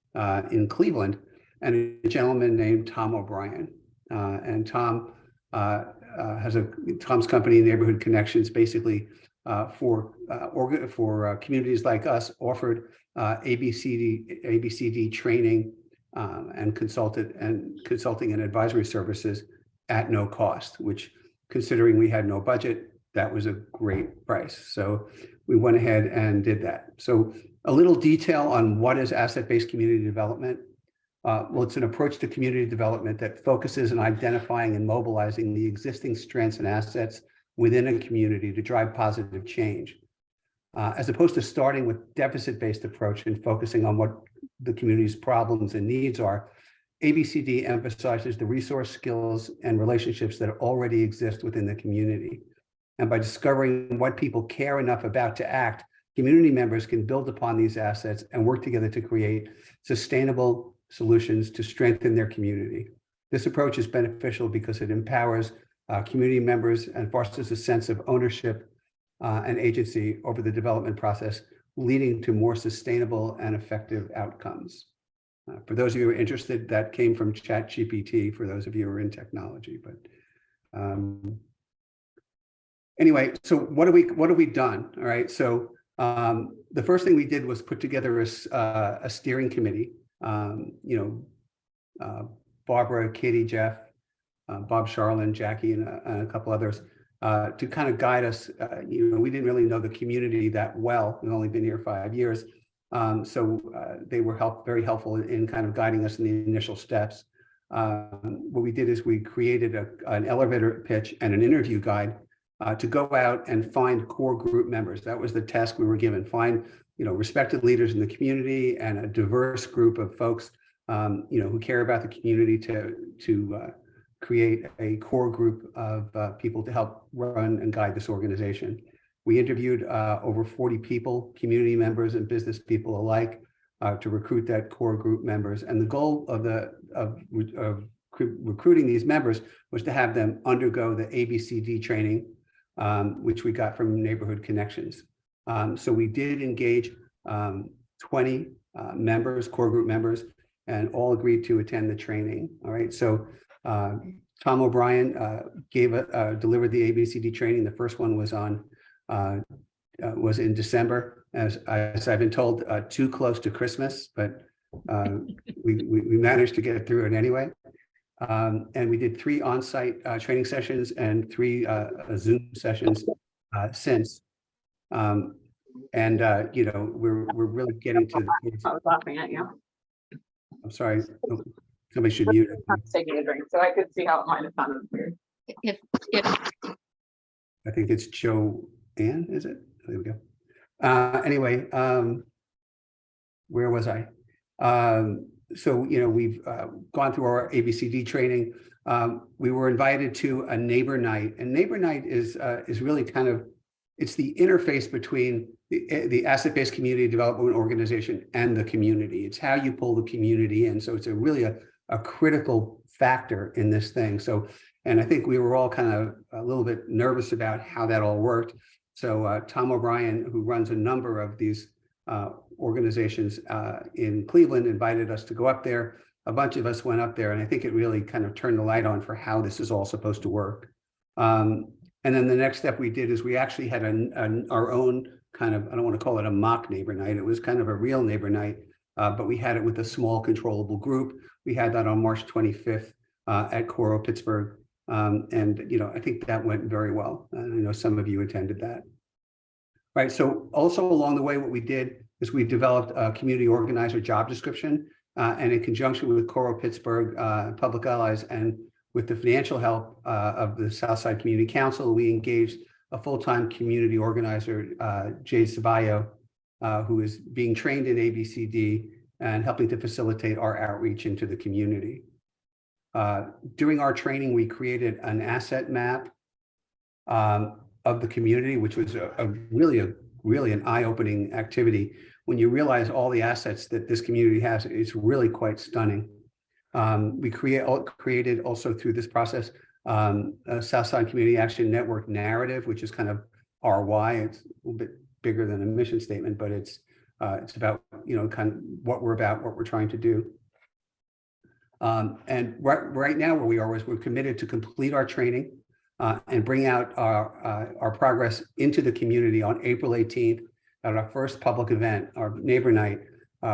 in Cleveland, and a gentleman named Tom O'Brien. And Tom Tom's company, Neighborhood Connections, basically for communities like us, offered ABCD training and consulting and advisory services at no cost, which, considering we had no budget, that was a great price. So we went ahead and did that. So a little detail on what is asset-based community development. Well, it's an approach to community development that focuses on identifying and mobilizing the existing strengths and assets within a community to drive positive change. As opposed to starting with deficit-based approach and focusing on what the community's problems and needs are, ABCD emphasizes the resource, skills, and relationships that already exist within the community. And by discovering what people care enough about to act, community members can build upon these assets and work together to create sustainable solutions to strengthen their community. This approach is beneficial because it empowers community members and fosters a sense of ownership and agency over the development process, leading to more sustainable and effective outcomes. For those of you who are interested, that came from ChatGPT, for those of you who are in technology. But anyway, so what have we done? All right, so the first thing we did was put together a steering committee, Barbara, Katie, Jeff, Bob, Charlene, Jacky, and a couple others to kind of guide us. We didn't really know the community that well. We've only been here 5 years. So they were very helpful in kind of guiding us in the initial steps. What we did is we created an elevator pitch and an interview guide to go out and find core group members. That was the task we were given. Find, respected leaders in the community and a diverse group of folks, who care about the community to create a core group of people to help run and guide this organization. We interviewed over 40 people, community members and business people alike, to recruit that core group members. And the goal of recruiting these members was to have them undergo the ABCD training, which we got from Neighborhood Connections. So we did engage 20 members, core group members, and all agreed to attend the training. All right. So Tom O'Brien delivered the ABCD training. The first one was was in December, as I've been told, too close to Christmas, but we managed to get through it anyway. And we did 3 on-site training sessions and 3 Zoom sessions since. We're really getting to the. I was laughing at you. I'm sorry. Somebody should mute it. I was taking a drink, so I could see how it might have sounded weird. If I think it's Joanne, is it? There we go. Anyway, where was I? So, we've gone through our ABCD training. We were invited to a neighbor night, and neighbor night is really kind of, it's the interface between the asset-based community development organization and the community. It's how you pull the community in. So it's really a critical factor in this thing. So, and I think we were all kind of a little bit nervous about how that all worked. So Tom O'Brien, who runs a number of these organizations in Cleveland, invited us to go up there. A bunch of us went up there, and I think it really kind of turned the light on for how this is all supposed to work. And then the next step we did is we actually had our own kind of, I don't want to call it a mock neighbor night. It was kind of a real neighbor night, but we had it with a small controllable group. We had that on March 25th at Coro Pittsburgh. And I think that went very well. I know some of you attended that. Right. So also along the way, what we did is we developed a community organizer job description, and in conjunction with Coro Pittsburgh, Public Allies, and with the financial help of the Southside Community Council, we engaged a full-time community organizer, Jade Sabajo, who is being trained in ABCD and helping to facilitate our outreach into the community. During our training, we created an asset map of the community, which was really an eye-opening activity. When you realize all the assets that this community has, it's really quite stunning. We created also through this process a Southside Community Action Network narrative, which is kind of our why. It's a little bit bigger than a mission statement, but it's about kind of what we're about, what we're trying to do. And right now where we are is we're committed to complete our training and bring out our progress into the community on April 18th at our first public event, our neighbor night,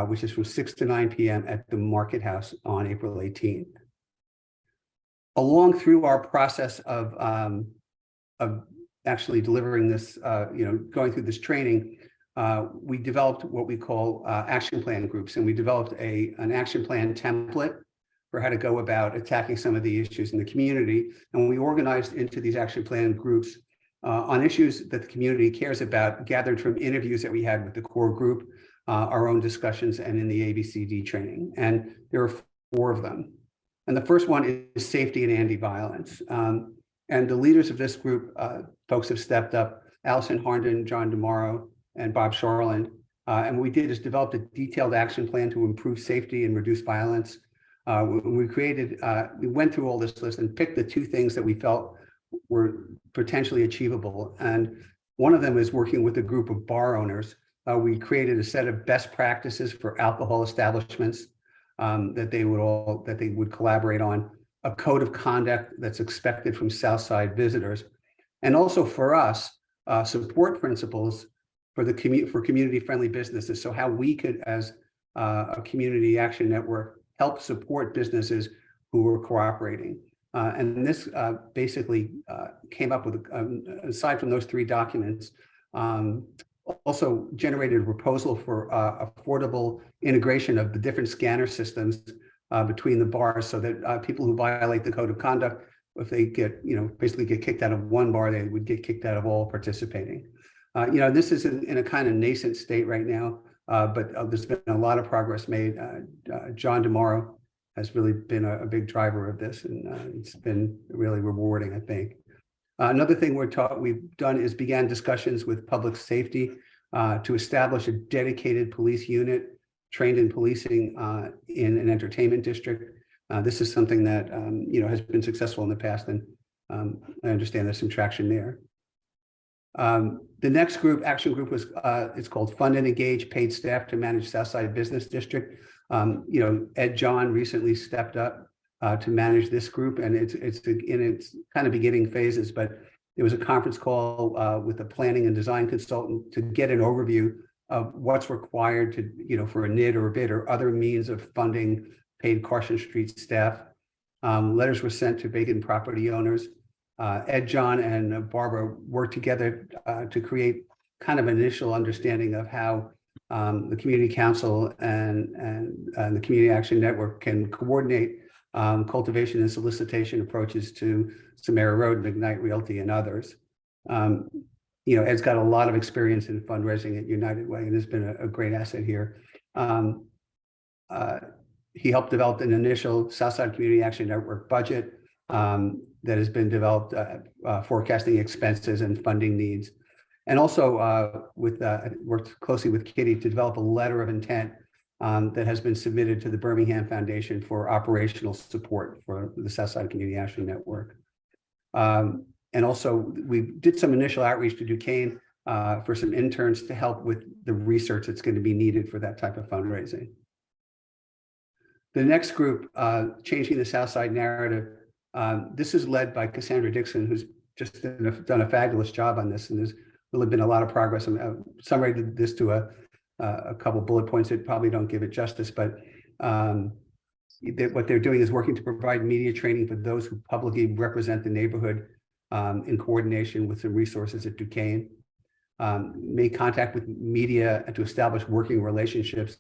which is from 6 to 9 p.m. at the Market House on April 18th. Along through our process of actually delivering this, going through this training, we developed what we call action plan groups, and we developed an action plan template for how to go about attacking some of the issues in the community. And we organized into these action plan groups on issues that the community cares about, gathered from interviews that we had with the core group, our own discussions, and in the ABCD training. And there are 4 of them. And the first one is safety and anti-violence. And the leaders of this group, folks have stepped up, Allison Harnden, John DeMauro, and Bob Charlene. And what we did is developed a detailed action plan to improve safety and reduce violence. We went through all this list and picked the 2 things that we felt were potentially achievable. And one of them is working with a group of bar owners. We created a set of best practices for alcohol establishments that they would collaborate on, a code of conduct that's expected from Southside visitors, and also for us, support principles for community-friendly businesses. So how we could, as a community action network, help support businesses who were cooperating. And this basically came up with, aside from those 3 documents, also generated a proposal for affordable integration of the different scanner systems between the bars, so that people who violate the code of conduct, if they get, basically get kicked out of one bar, they would get kicked out of all participating. This is in a kind of nascent state right now, but there's been a lot of progress made. John DeMauro has really been a big driver of this, and it's been really rewarding, I think. Another thing we've done is began discussions with public safety to establish a dedicated police unit trained in policing in an entertainment district. This is something that has been successful in the past, and I understand there's some traction there. The next action group was it's called Fund and Engage Paid Staff to Manage Southside Business District. Ed John recently stepped up to manage this group, and it's in its kind of beginning phases, but there was a conference call with a planning and design consultant to get an overview of what's required to, for a NID or a bid or other means of funding paid Carson Street staff. Letters were sent to vacant property owners. Ed John and Barbara worked together to create kind of initial understanding of how the Community Council and the Community Action Network can coordinate cultivation and solicitation approaches to Samara Road, McKnight Realty, and others. Ed's got a lot of experience in fundraising at United Way and has been a great asset here. He helped develop an initial Southside Community Action Network budget that has been developed, forecasting expenses and funding needs. And also worked closely with Kitty to develop a letter of intent that has been submitted to the Birmingham Foundation for operational support for the Southside Community Action Network. And also we did some initial outreach to Duquesne for some interns to help with the research that's going to be needed for that type of fundraising. The next group, Changing the Southside Narrative. This is led by Cassandra Dixon, who's just done a fabulous job on this, and there's really been a lot of progress. I summarized this to a couple bullet points that probably don't give it justice, but what they're doing is working to provide media training for those who publicly represent the neighborhood in coordination with some resources at Duquesne. Make contact with media to establish working relationships,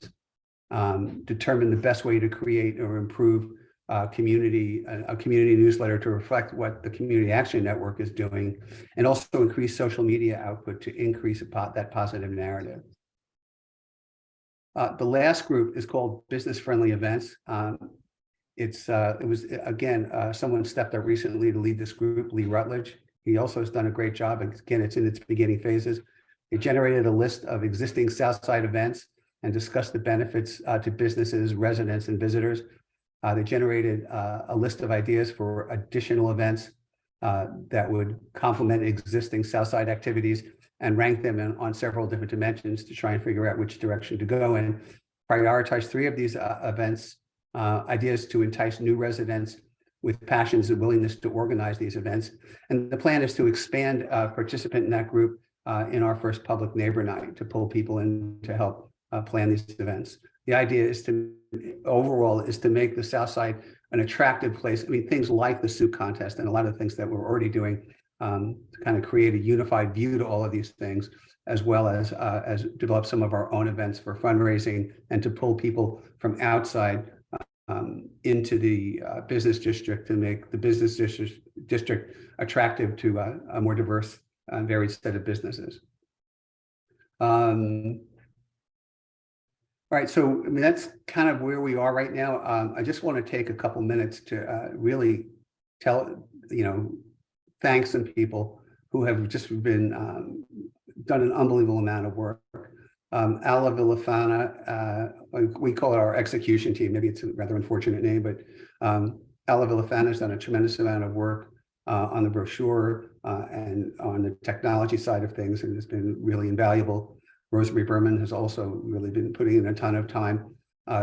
determine the best way to create or improve a community newsletter to reflect what the Community Action Network is doing, and also increase social media output to increase that positive narrative. The last group is called Business Friendly Events. It was again, someone stepped up recently to lead this group, Lee Rutledge. He also has done a great job. Again, it's in its beginning phases. It generated a list of existing Southside events and discussed the benefits to businesses, residents, and visitors. They generated a list of ideas for additional events that would complement existing Southside activities and rank them on several different dimensions to try and figure out which direction to go in. Prioritize 3 of these events, ideas to entice new residents with passions and willingness to organize these events. And the plan is to expand participant in that group in our first public neighbor night to pull people in to help plan these events. The idea is overall to make the Southside an attractive place. I mean, things like the soup contest and a lot of things that we're already doing to kind of create a unified view to all of these things, as well as develop some of our own events for fundraising and to pull people from outside into the business district to make the business district attractive to a more diverse and varied set of businesses. All right, so I mean, that's kind of where we are right now. I just want to take a couple minutes to really thank some people who have just been done an unbelievable amount of work. Alla Villafana, we call it our execution team. Maybe it's a rather unfortunate name, but Alla Villafana has done a tremendous amount of work on the brochure and on the technology side of things, and it's been really invaluable. Rosemary Berman has also really been putting in a ton of time.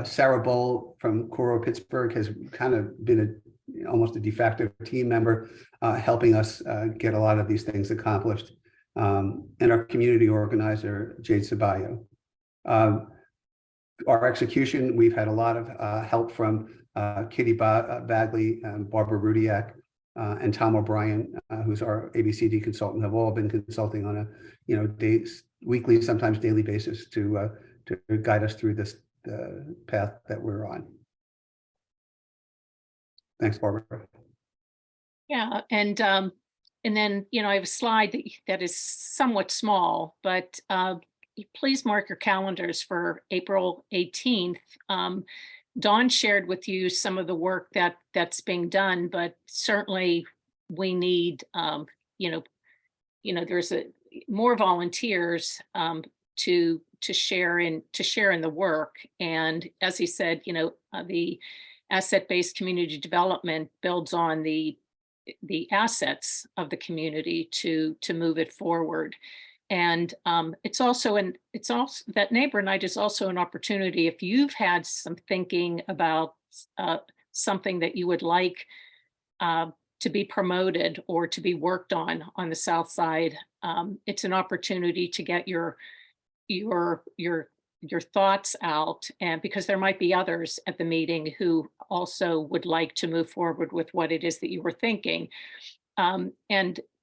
Sarah Bowl from Coro Pittsburgh has kind of been almost a de facto team member, helping us get a lot of these things accomplished. And our community organizer, Jade Sabajo. our execution, we've had a lot of help from Kitty Bagley, Barbara Rudiak, and Tom O'Brien, who's our ABCD consultant, have all been consulting on a weekly, sometimes daily basis to guide us through this path that we're on. Thanks, Barbara. Yeah, and then, I have a slide that is somewhat small, but please mark your calendars for April 18th. Dawn shared with you some of the work that's being done, but certainly we need, there's more volunteers to share in the work. And as he said, the asset-based community development builds on the assets of the community to move it forward. And it's also that neighbor night is also an opportunity if you've had some thinking about something that you would like to be promoted or to be worked on the South Side. It's an opportunity to get your thoughts out, and because there might be others at the meeting who also would like to move forward with what it is that you were thinking.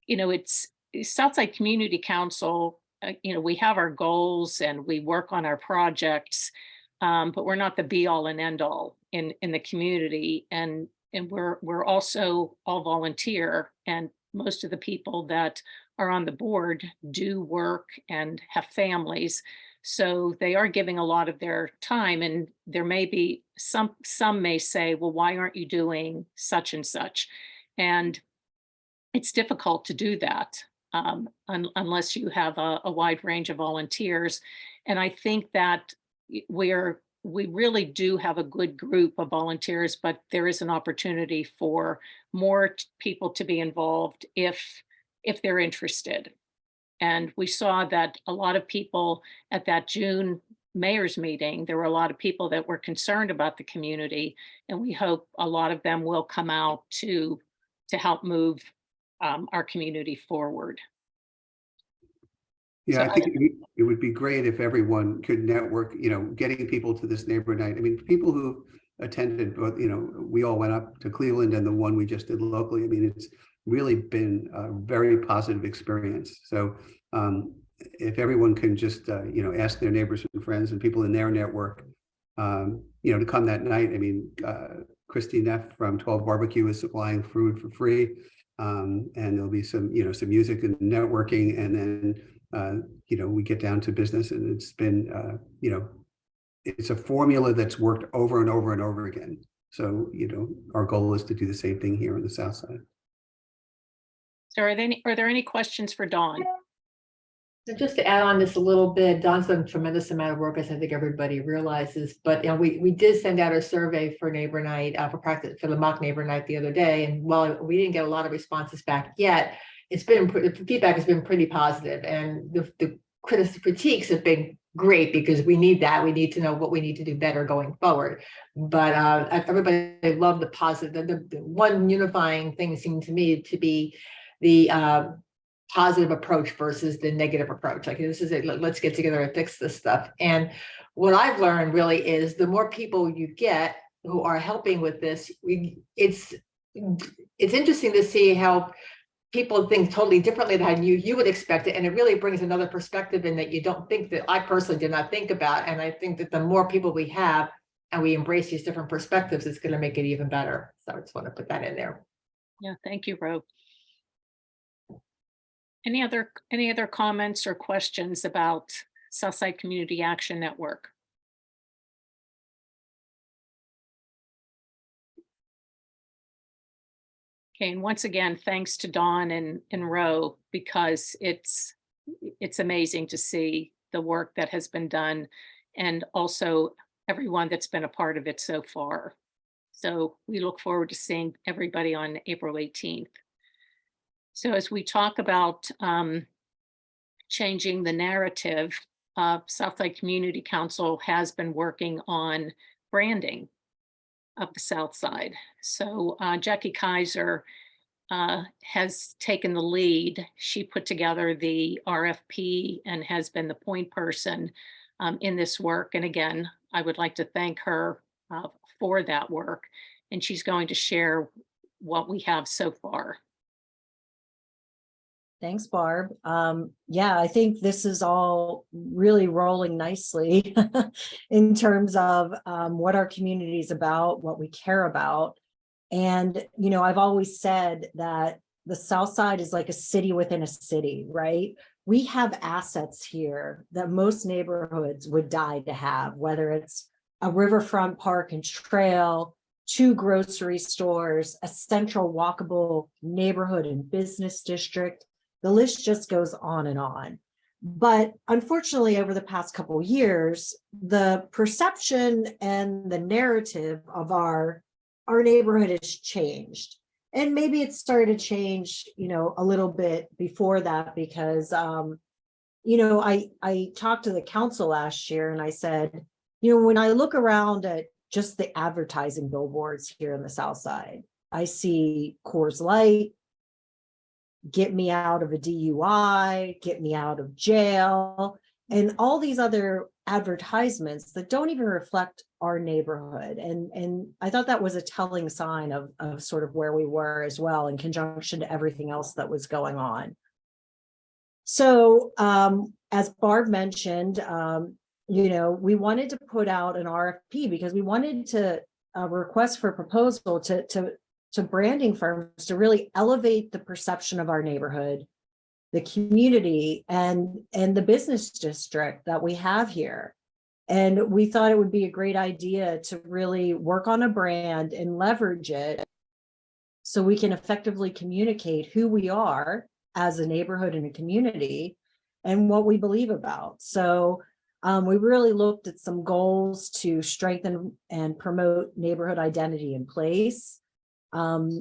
It's Southside Community Council, we have our goals and we work on our projects, but we're not the be all and end all in the community. And we're also all volunteer, and most of the people that are on the board do work and have families. So they are giving a lot of their time, and there may be some may say, well, why aren't you doing such and such? And it's difficult to do that unless you have a wide range of volunteers. And I think that we really do have a good group of volunteers, but there is an opportunity for more people to be involved if they're interested. And we saw that a lot of people at that June mayor's meeting, there were a lot of people that were concerned about the community, and we hope a lot of them will come out to help move our community forward. Yeah, So I think it would be great if everyone could network, getting people to this neighborhood night. I mean, people who attended both, we all went up to Cleveland and the one we just did locally. I mean, it's really been a very positive experience. So if everyone can just, ask their neighbors and friends and people in their network, to come that night. I mean, Christy Neff from 12 Barbecue is supplying food for free. And there'll be some, some music and networking, and then, we get down to business, and it's been, it's a formula that's worked over and over and over again. So, our goal is to do the same thing here on the South Side. So are there any questions for Dawn? So just to add on this a little bit, Dawn's done a tremendous amount of work, as I think everybody realizes. But we did send out a survey for neighbor night for the mock neighbor night the other day, and while we didn't get a lot of responses back yet, the feedback has been pretty positive, and the critiques have been great, because we need that. We need to know what we need to do better going forward. But everybody loved the positive. The one unifying thing seemed to me to be the positive approach versus the negative approach. Like, this is it, let's get together and fix this stuff. And what I've learned really is the more people you get who are helping with this, it's interesting to see how people think totally differently than you would expect it. And it really brings another perspective in that you don't think, that I personally did not think about. And I think that the more people we have and we embrace these different perspectives, it's going to make it even better. So I just want to put that in there. Yeah, thank you, Ro. Any other comments or questions about Southside Community Action Network? Okay, and once again, thanks to Dawn and Ro, because it's amazing to see the work that has been done, and also everyone that's been a part of it so far. So we look forward to seeing everybody on April 18th. So as we talk about changing the narrative, Southside Community Council has been working on branding of the South Side. So Jacky Kaiser has taken the lead. She put together the RFP and has been the point person in this work. And again, I would like to thank her for that work. And she's going to share what we have so far. Thanks, Barb. Yeah, I think this is all really rolling nicely in terms of what our community is about, what we care about. And, you know, I've always said that the South Side is like a city within a city, right? We have assets here that most neighborhoods would die to have, whether it's a riverfront park and trail, 2 grocery stores, a central walkable neighborhood and business district. The list just goes on and on. But unfortunately, over the past couple of years, the perception and the narrative of our neighborhood has changed. And maybe it started to change, you know, a little bit before that, because, you know, I talked to the council last year and I said, you know, when I look around at just the advertising billboards here in the South Side, I see Coors Light, get me out of a DUI, get me out of jail, and all these other advertisements that don't even reflect our neighborhood. And I thought that was a telling sign of sort of where we were as well, in conjunction to everything else that was going on. So as Barb mentioned, you know, we wanted to put out an RFP because we wanted to request for proposal to branding firms to really elevate the perception of our neighborhood, the community, and the business district that we have here. And we thought it would be a great idea to really work on a brand and leverage it so we can effectively communicate who we are as a neighborhood and a community and what we believe about. So we really looked at some goals to strengthen and promote neighborhood identity in place,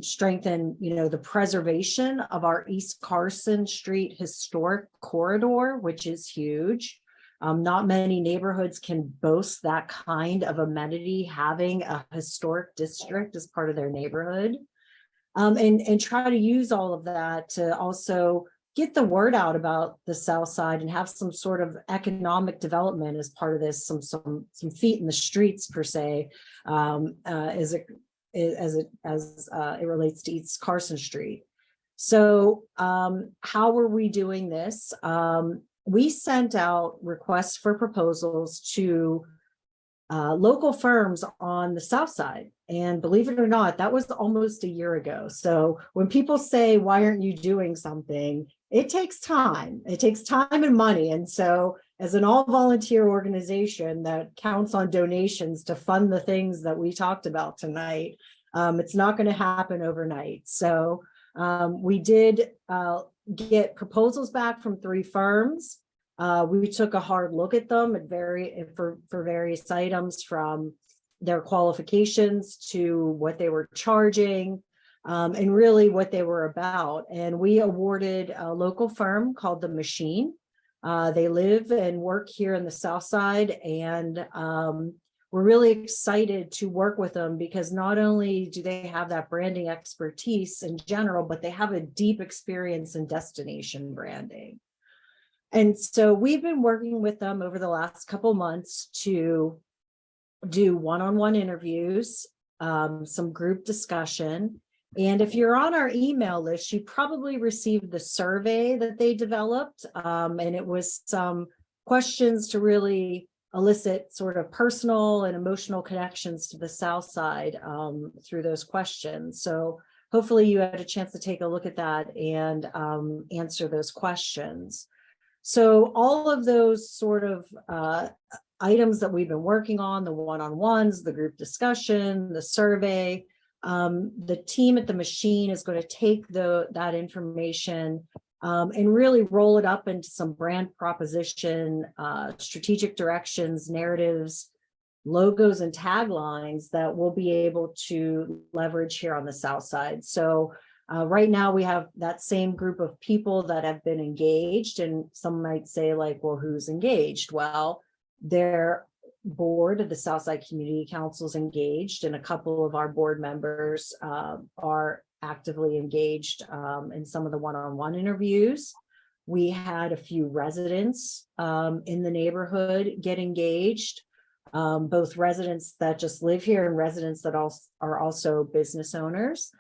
strengthen, you know, the preservation of our East Carson Street historic corridor, which is huge. Not many neighborhoods can boast that kind of amenity, having a historic district as part of their neighborhood, and try to use all of that to also get the word out about the South Side and have some sort of economic development as part of this, some feet in the streets per se, as it relates to East Carson Street. So how were we doing this? We sent out requests for proposals to local firms on the South Side. And believe it or not, that was almost a year ago. So when people say, why aren't you doing something? It takes time. It takes time and money. And so as an all volunteer organization that counts on donations to fund the things that we talked about tonight, it's not going to happen overnight. So we did get proposals back from 3 firms. We took a hard look at them for various items, from their qualifications to what they were charging, and really what they were about. And we awarded a local firm called The Machine. They live and work here in the South Side, and we're really excited to work with them because not only do they have that branding expertise in general, but they have a deep experience in destination branding. And so we've been working with them over the last couple months to do one-on-one interviews, some group discussion. And if you're on our email list, you probably received the survey that they developed. And it was some questions to really elicit sort of personal and emotional connections to the South Side through those questions. So hopefully you had a chance to take a look at that and answer those questions. So all of those sort of items that we've been working on, the one-on-ones, the group discussion, the survey, the team at The Machine is going to take that information and really roll it up into some brand proposition, strategic directions, narratives, logos, and taglines that we'll be able to leverage here on the South Side. So right now we have that same group of people that have been engaged, and some might say like, well, who's engaged? Well, their board of the Southside Community Council is engaged, and a couple of our board members are actively engaged in some of the one-on-one interviews. We had a few residents in the neighborhood get engaged, both residents that just live here and residents that are also business owners.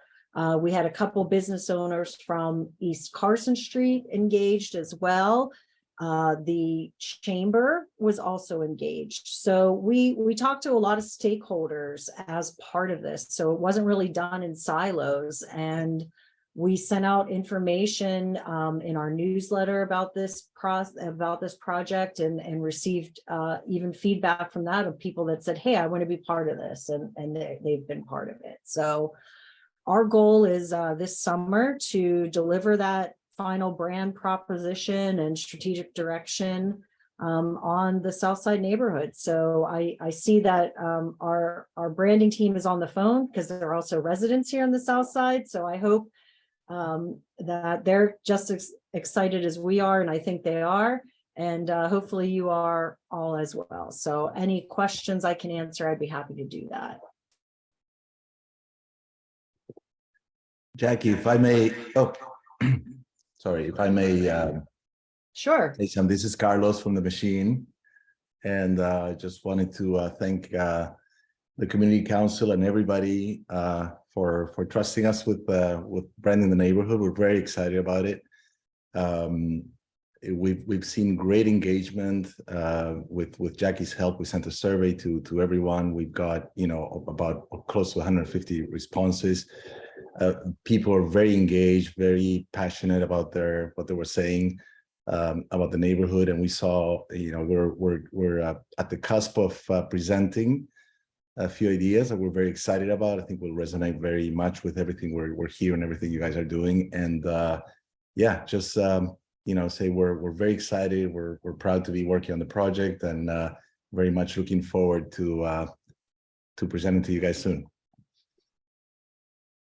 We had a couple business owners from East Carson Street engaged as well. The chamber was also engaged. So we talked to a lot of stakeholders as part of this. So it wasn't really done in silos, and we sent out information in our newsletter about this project, and received even feedback from that of people that said, hey, I want to be part of this, and they've been part of it. So our goal is this summer to deliver that final brand proposition and strategic direction on the South Side neighborhood. So I see that our branding team is on the phone because they're also residents here on the South Side. So I hope that they're just as excited as we are, and I think they are, and hopefully you are all as well. So any questions I can answer, I'd be happy to do that. Jacky, if I may, sorry, if I may Sure. say something. This is Carlos from The Machine, and just wanted to thank the Community Council and everybody for trusting us with branding the neighborhood. We're very excited about it. We've seen great engagement with Jacky's help. We sent a survey to everyone. We've got about close to 150 responses. People are very engaged, very passionate about what they were saying about the neighborhood, and we saw we're at the cusp of presenting a few ideas that we're very excited about. I think will resonate very much with everything we're here and everything you guys are doing. And yeah, just say we're very excited. We're proud to be working on the project, and very much looking forward to presenting to you guys soon.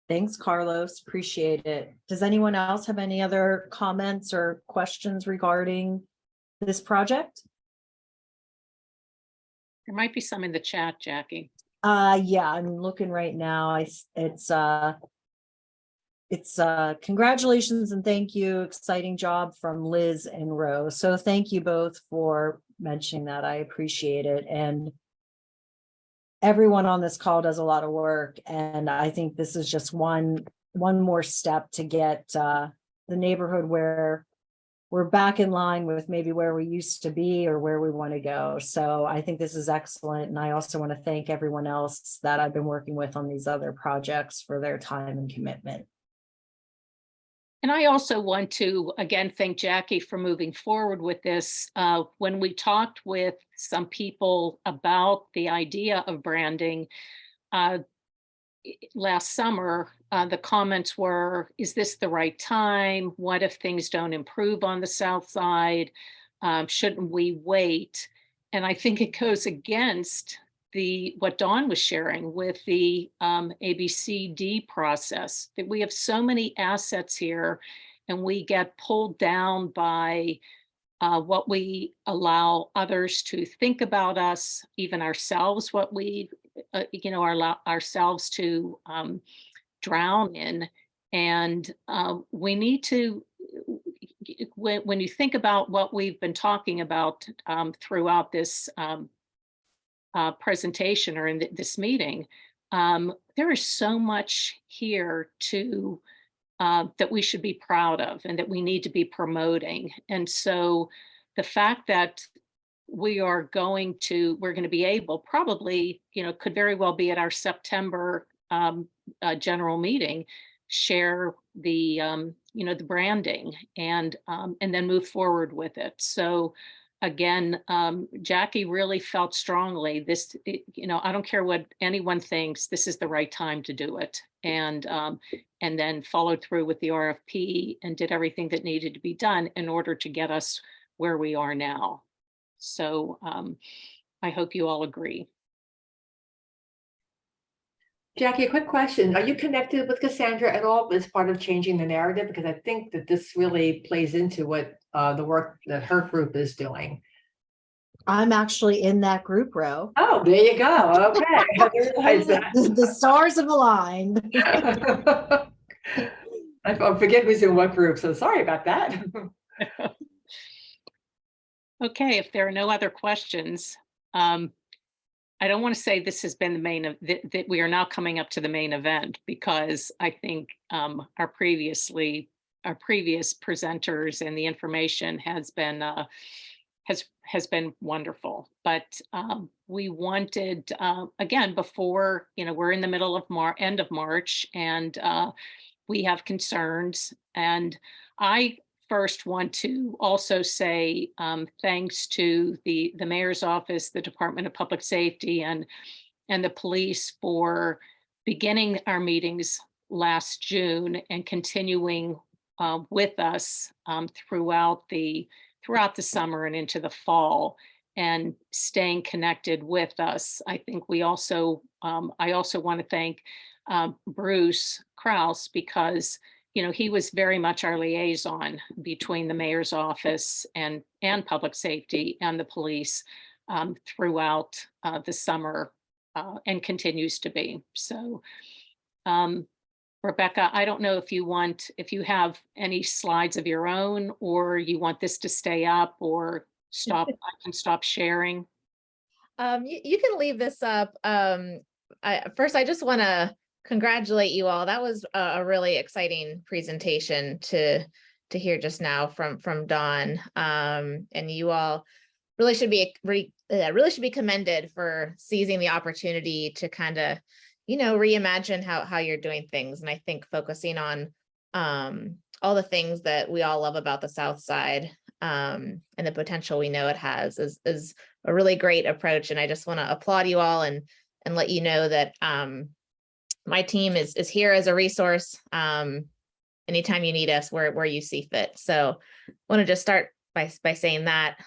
Thanks, Carlos. Appreciate it. Does anyone else have any other comments or questions regarding this project? There might be some in the chat, Jacky. Yeah, I'm looking right now. It's congratulations and thank you. Exciting job from Liz and Rose. So thank you both for mentioning that. I appreciate it. And everyone on this call does a lot of work, and I think this is just one more step to get the neighborhood where we're back in line with maybe where we used to be or where we want to go. So I think this is excellent. And I also want to thank everyone else that I've been working with on these other projects for their time and commitment. And I also want to, again, thank Jacky for moving forward with this. When we talked with some people about the idea of branding last summer, the comments were, is this the right time? What if things don't improve on the South Side? Shouldn't we wait? And I think it goes against what Dawn was sharing with the ABCD process, that we have so many assets here and we get pulled down by what we allow others to think about us, even ourselves, what we allow ourselves to drown in. And we need to, when you think about what we've been talking about throughout this presentation or in this meeting, there is so much here to that we should be proud of and that we need to be promoting. And so the fact that we're going to be able, probably, could very well be at our September general meeting, share the the branding and then move forward with it. So again, Jacky really felt strongly this, I don't care what anyone thinks, this is the right time to do it. And then followed through with the RFP and did everything that needed to be done in order to get us where we are now. So I hope you all agree. Jacky, a quick question. Are you connected with Cassandra at all as part of changing the narrative? Because I think that this really plays into what the work that her group is doing. I'm actually in that group, Ro. Oh, there you go. Okay. I didn't realize that. The stars have aligned. I forget who's in what group, so sorry about that. Okay, if there are no other questions, I don't want to say this has been the that we are now coming up to the main event, because I think our previous presenters and the information has been wonderful. But we wanted, again, before, we're in the middle of end of March, and we have concerns. And I first want to also say thanks to the mayor's office, the Department of Public Safety, and the police for beginning our meetings last June and continuing with us throughout the summer and into the fall, and staying connected with us. I think I also want to thank Bruce Kraus, because he was very much our liaison between the mayor's office and public safety and the police throughout the summer, and continues to be. So, Rebecca, I don't know if you have any slides of your own, or you want this to stay up, or I can stop sharing. You can leave this up. First, I just want to congratulate you all. That was a really exciting presentation to hear just now from Dawn. And you all really should be commended for seizing the opportunity to kind of, reimagine how you're doing things. And I think focusing on all the things that we all love about the South Side, and the potential we know it has is a really great approach. And I just want to applaud you all and let you know that my team is here as a resource anytime you need us, where you see fit. So I want to just start by saying that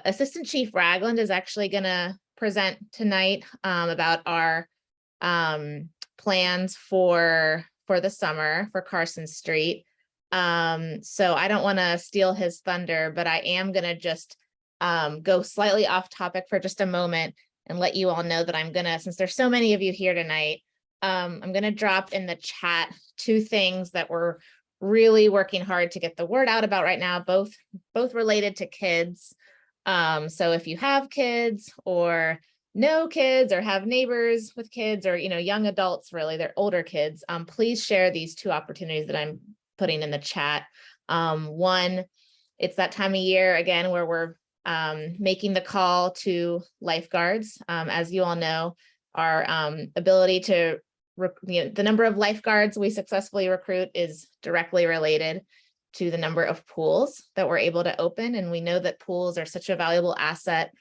Assistant Chief Ragland is actually going to present tonight about our plans for the summer for Carson Street. So I don't want to steal his thunder, but I am going to just go slightly off topic for just a moment and let you all know that I'm gonna, since there's so many of you here tonight, I'm gonna drop in the chat 2 things that we're really working hard to get the word out about right now, both related to kids. So if you have kids or know kids or have neighbors with kids, or young adults, really, they're older kids, please share these 2 opportunities that I'm putting in the chat. One, it's that time of year again where we're making the call to lifeguards. As you all know, our ability to, the number of lifeguards we successfully recruit is directly related to the number of pools that we're able to open. And we know that pools are such a valuable asset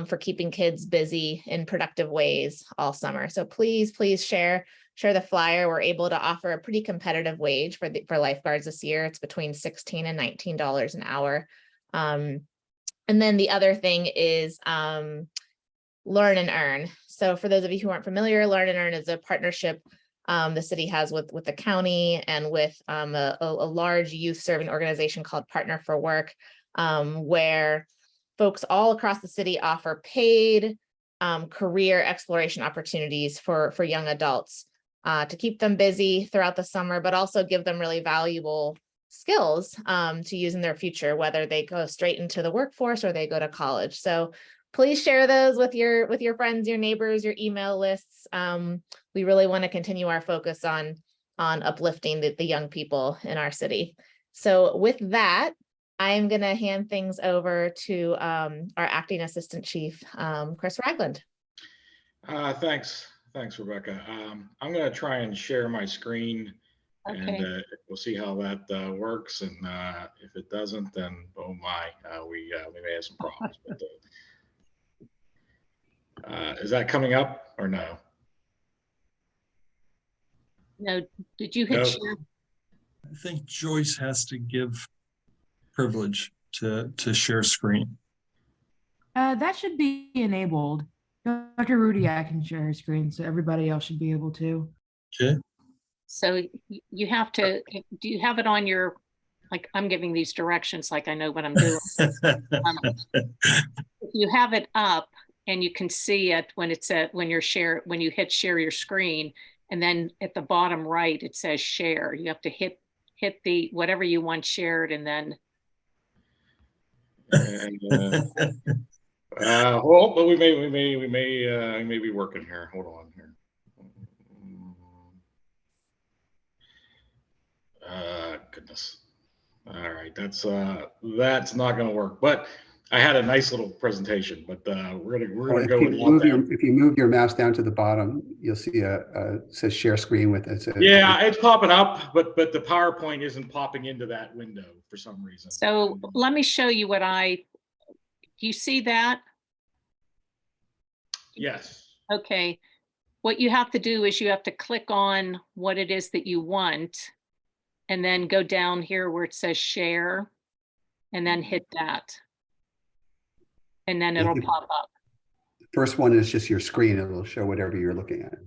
for keeping kids busy in productive ways all summer. So please share the flyer. We're able to offer a pretty competitive wage for lifeguards this year. It's between $16 and $19 an hour. And then the other thing is Learn and Earn. So for those of you who aren't familiar, Learn and Earn is a partnership the city has with the county and with a large youth serving organization called Partner for Work, where folks all across the city offer paid career exploration opportunities for young adults to keep them busy throughout the summer, but also give them really valuable skills to use in their future, whether they go straight into the workforce or they go to college. So please share those with your friends, your neighbors, your email lists. We really want to continue our focus on uplifting the young people in our city. So with that, I'm going to hand things over to our acting assistant chief, Chris Ragland. Thanks, Rebecca. I'm going to try and share my screen. Okay. And we'll see how that works, and if it doesn't, then oh my, we may have some problems. But is that coming up or no? No, did you hit share? I think Joyce has to give privilege to share screen. That should be enabled. Dr. Rudy, I can share her screen, so everybody else should be able to. Okay. So you have to, do you have it on your, like, I'm giving these directions like I know what I'm doing. If you have it up and you can see it when it's when you hit share your screen, and then at the bottom right, it says share. You have to hit hit the, whatever you want shared and then. And, well, but we may be working here. Hold on here. Goodness. All right, that's not going to work. But I had a nice little presentation, but we're gonna go without that. If you move your mouse down to the bottom, you'll see it says share screen with it. Yeah, it's popping up, but the PowerPoint isn't popping into that window for some reason. So let me show you what do you see that? Yes. Okay. What you have to do is you have to click on what it is that you want and then go down here where it says share and then hit that. And then it'll pop up. The first one is just your screen. It'll show whatever you're looking at.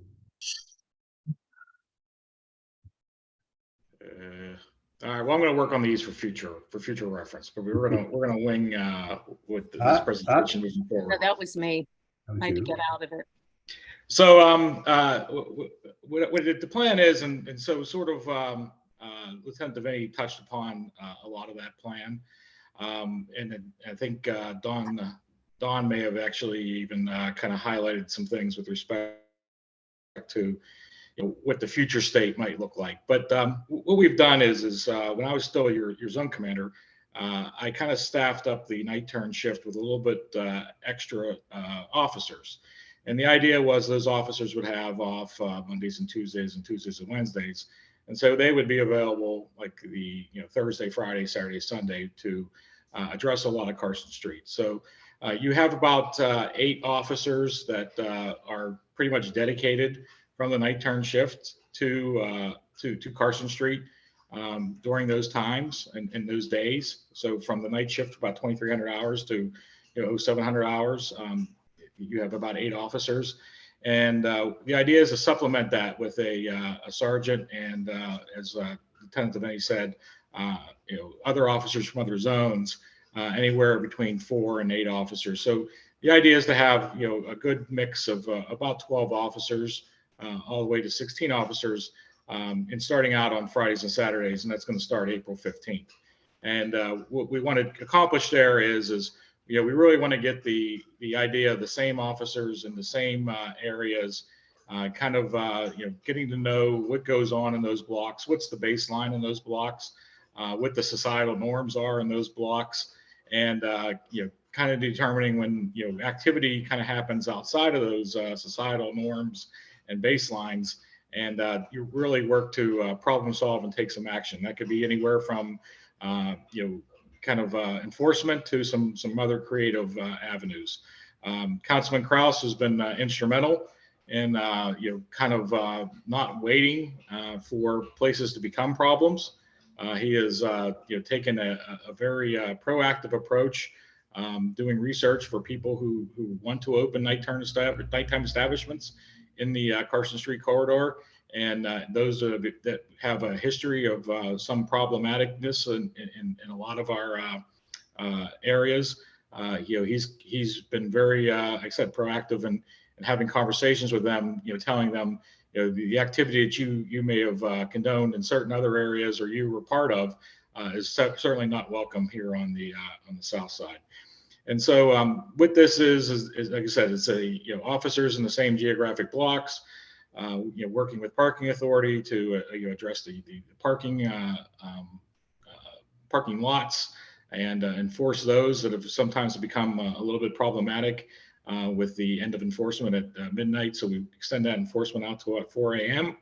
All right. Well, I'm going to work on these for future reference, but we're gonna wing with this presentation moving forward. No, that was me. I had to get out of it. So what the plan is, and so sort of Lieutenant Denvenyi touched upon a lot of that plan, and then I think Don may have actually even kind of highlighted some things with respect to what the future state might look like. But what we've done is when I was still your zone commander, I kind of staffed up the night turn shift with a little bit extra officers. And the idea was those officers would have off Mondays and Tuesdays and Wednesdays. And so they would be available like the Thursday, Friday, Saturday, Sunday to address a lot of Carson Street. So you have about 8 officers that are pretty much dedicated from the night turn shift to Carson Street during those times and those days. So from the night shift, about 2,300 hours to 700 hours, you have about 8 officers. And the idea is to supplement that with a sergeant and, as Lieutenant Denvenyi said, other officers from other zones, anywhere between 4 and 8 officers. So the idea is to have a good mix of about 12 officers, all the way to 16 officers, and starting out on Fridays and Saturdays, and that's going to start April 15th. And what we want to accomplish there is we really want to get the idea of the same officers in the same areas, kind of getting to know what goes on in those blocks, what's the baseline in those blocks, what the societal norms are in those blocks, and kind of determining when activity kind of happens outside of those societal norms and baselines, and you really work to problem solve and take some action. That could be anywhere from kind of enforcement to some other creative avenues. Councilman Kraus has been instrumental in kind of not waiting for places to become problems. He has taken a very proactive approach, doing research for people who want to open nighttime establishments in the Carson Street corridor, and those that have a history of some problematicness in a lot of our areas. He's been very, like I said, proactive in having conversations with them, telling them the activity that you may have condoned in certain other areas or you were part of is certainly not welcome here on the south side. And so what this is like I said, it's officers in the same geographic blocks, working with parking authority to address the parking lots and enforce those that have sometimes become a little bit problematic with the end of enforcement at midnight. So we extend that enforcement out to 4 a.m.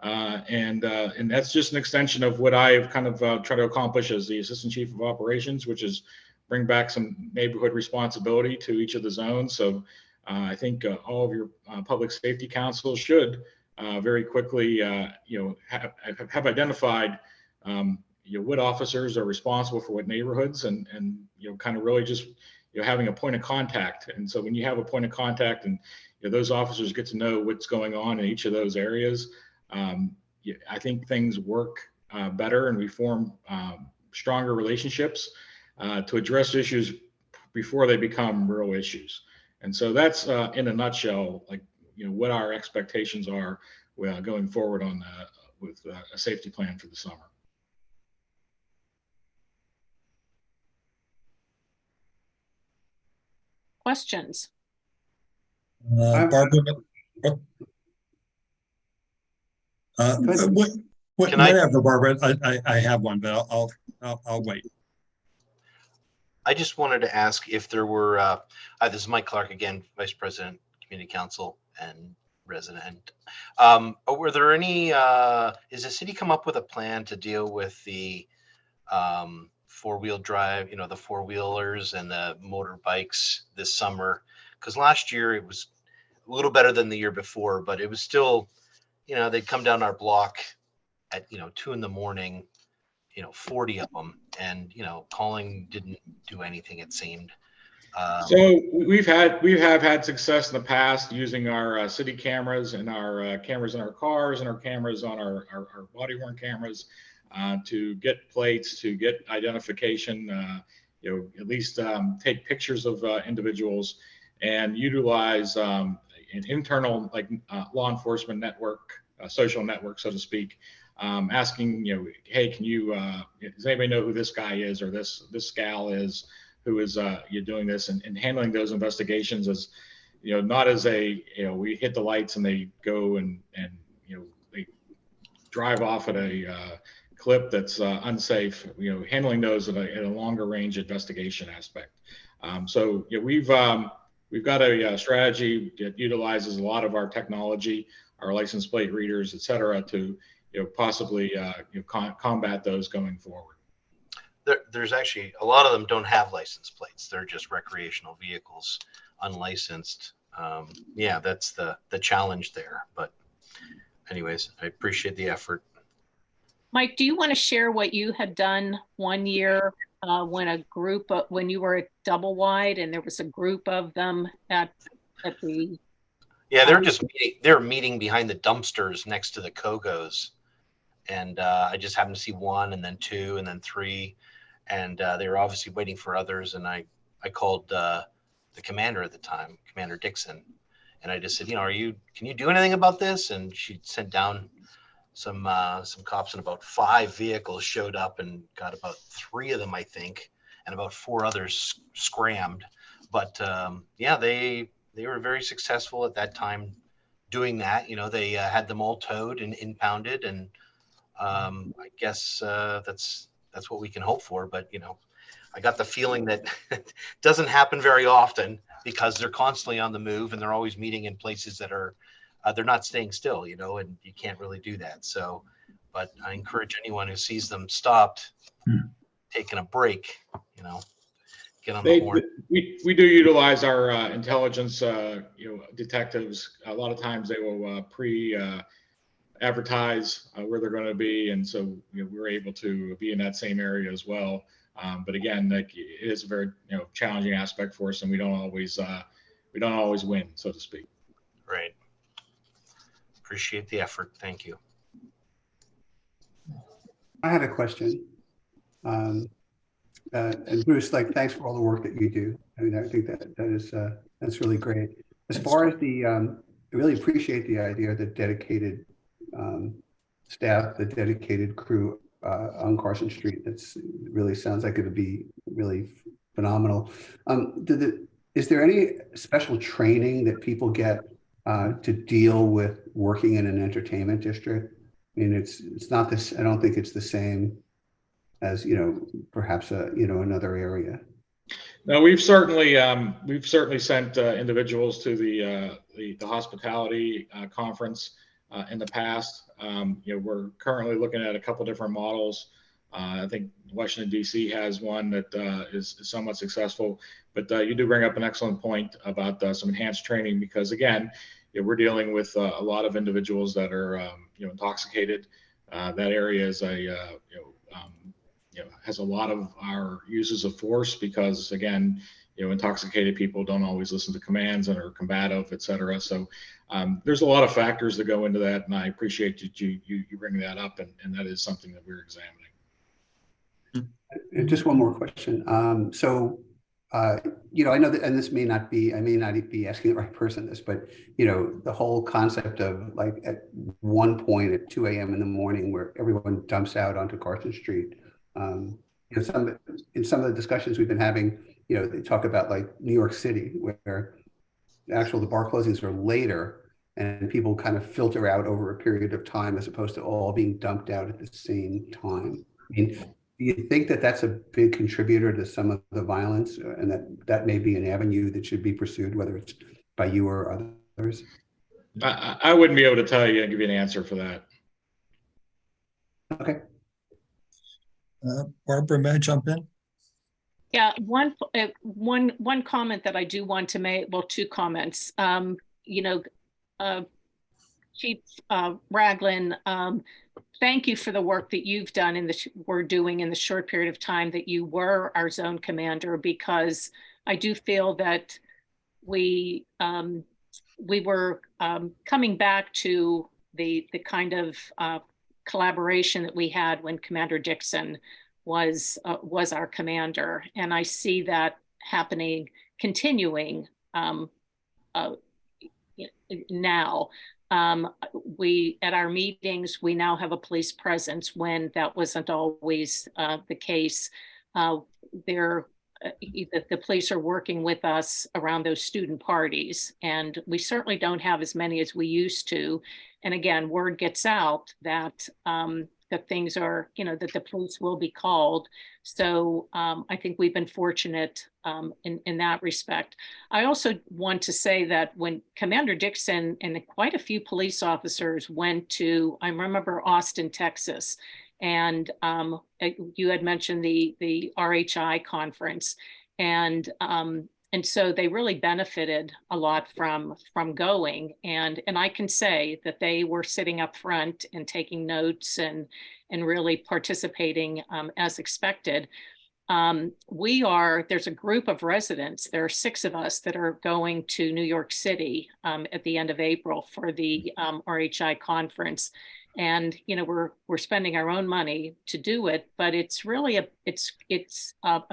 And that's just an extension of what I've kind of tried to accomplish as the Assistant Chief of Operations, which is bring back some neighborhood responsibility to each of the zones. So I think all of your public safety councils should very quickly, have identified, what officers are responsible for what neighborhoods, and kind of really just having a point of contact. And so when you have a point of contact and those officers get to know what's going on in each of those areas, I think things work better, and we form stronger relationships to address issues before they become real issues. And so that's in a nutshell, like what our expectations are going forward on with a safety plan for the summer. questions? Barbara, Can I- whatever, Barbara. I have one, but I'll wait. I just wanted to ask if there were, this is Mike Clark again, Vice President, Community Council and resident. Were there any, is the city come up with a plan to deal with the four-wheel drive, the four-wheelers and the motorbikes this summer? Because last year it was a little better than the year before, but it was still, they'd come down our block at, 2 a.m, 40 of them, and, calling didn't do anything, it seemed. So we have had success in the past using our city cameras and our cameras in our cars and our cameras on our body worn cameras to get plates, to get identification, at least take pictures of individuals and utilize an internal law enforcement network, social network, so to speak, asking, hey, can you, does anybody know who this guy is or this gal is, who is you're doing this, and handling those investigations as, not as we hit the lights and they go and they drive off at a clip that's unsafe, handling those at a longer range investigation aspect. So we've got a strategy that utilizes a lot of our technology, our license plate readers, et cetera, to possibly combat those going forward. There's actually a lot of them don't have license plates. They're just recreational vehicles, unlicensed. Yeah, that's the challenge there. But anyways, I appreciate the effort. Mike, do you want to share what you had done one year when you were at Double Wide and there was a group of them at the... Yeah, they're meeting behind the dumpsters next to the Kogos. And I just happened to see one, and then two, and then three. And they were obviously waiting for others. And I called the commander at the time, Commander Dixon. And I just said, can you do anything about this? And she sent down some cops, and about 5 vehicles showed up and got about 3 of them, I think, and about 4 others scrammed. But yeah, they were very successful at that time doing that. They had them all towed and impounded, and I guess that's what we can hope for. But I got the feeling that it doesn't happen very often because they're constantly on the move and they're always meeting in places that are they're not staying still, and you can't really do that. So, but I encourage anyone who sees them stopped, taking a break, get on the horn. We do utilize our intelligence, detectives. A lot of times they will advertise where they're going to be, and so we're able to be in that same area as well. But again, it is a very challenging aspect for us, and we don't always win, so to speak. Right. Appreciate the effort. Thank you. I had a question. And Bruce, thanks for all the work that you do. I mean, I think that's really great. As far as I really appreciate the idea of the dedicated staff, the dedicated crew on Carson Street. That's really sounds like it would be really phenomenal. Is there any special training that people get to deal with working in an entertainment district? I mean, it's not this. I don't think it's the same as perhaps another area. No, we've certainly sent individuals to the hospitality conference in the past. We're currently looking at a couple different models. I think Washington D.C. has one that is somewhat successful. But you do bring up an excellent point about some enhanced training, because again, we're dealing with a lot of individuals that are intoxicated. That area is has a lot of our uses of force, because again, intoxicated people don't always listen to commands and are combative, et cetera. So there's a lot of factors that go into that, and I appreciate you bringing that up, and that is something that we're examining. And just one more question. I know that, and I may not be asking the right person this, but the whole concept of at one point at 2 a.m. in the morning where everyone dumps out onto Carson Street. In some of the discussions we've been having, you know, they talk about like New York City, where the bar closings are later and people kind of filter out over a period of time as opposed to all being dumped out at the same time. I mean, do you think that that's a big contributor to some of the violence, and that may be an avenue that should be pursued, whether it's by you or others? I wouldn't be able to tell you and give you an answer for that. Okay. Barbara, may I jump in? Yeah, one comment that I do want to make, well, two comments. You know, Chief Ragland, thank you for the work that you've done and we're doing in the short period of time that you were our zone commander, because I do feel that we were coming back to the kind of collaboration that we had when Commander Dixon was our commander, and I see that continuing now. We, at our meetings, we now have a police presence when that wasn't always the case. The police are working with us around those student parties, and we certainly don't have as many as we used to. And again, word gets out that that things are, you know, that the police will be called. So I think we've been fortunate in that respect. I also want to say that when Commander Dixon and quite a few police officers went to, I remember Austin, Texas, and you had mentioned the RHI conference, and so they really benefited a lot from going, and I can say that they were sitting up front and taking notes and really participating as expected. There's a group of residents, there are 6 of us that are going to New York City at the end of April for the RHI conference. And, you know, we're spending our own money to do it, but it's really a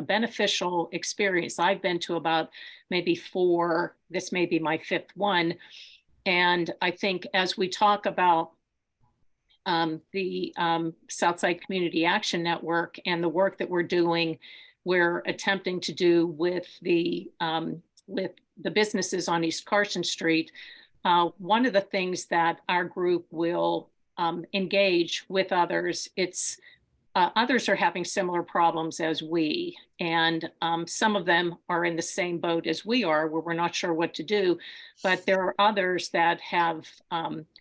beneficial experience. I've been to about maybe 4, this may be my 5th one. And I think as we talk about the Southside Community Action Network and the work that we're doing, we're attempting to do with the businesses on East Carson Street. One of the things that our group will engage with others, others are having similar problems as we, and some of them are in the same boat as we are, where we're not sure what to do, but there are others that have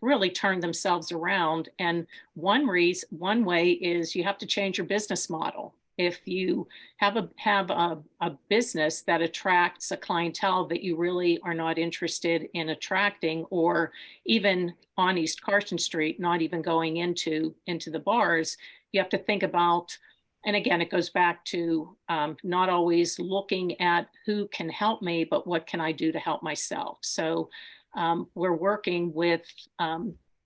really turned themselves around. And one way is you have to change your business model. If you have a business that attracts a clientele that you really are not interested in attracting, or even on East Carson Street, not even going into the bars, you have to think about, and again, it goes back to not always looking at who can help me, but what can I do to help myself? So we're working with,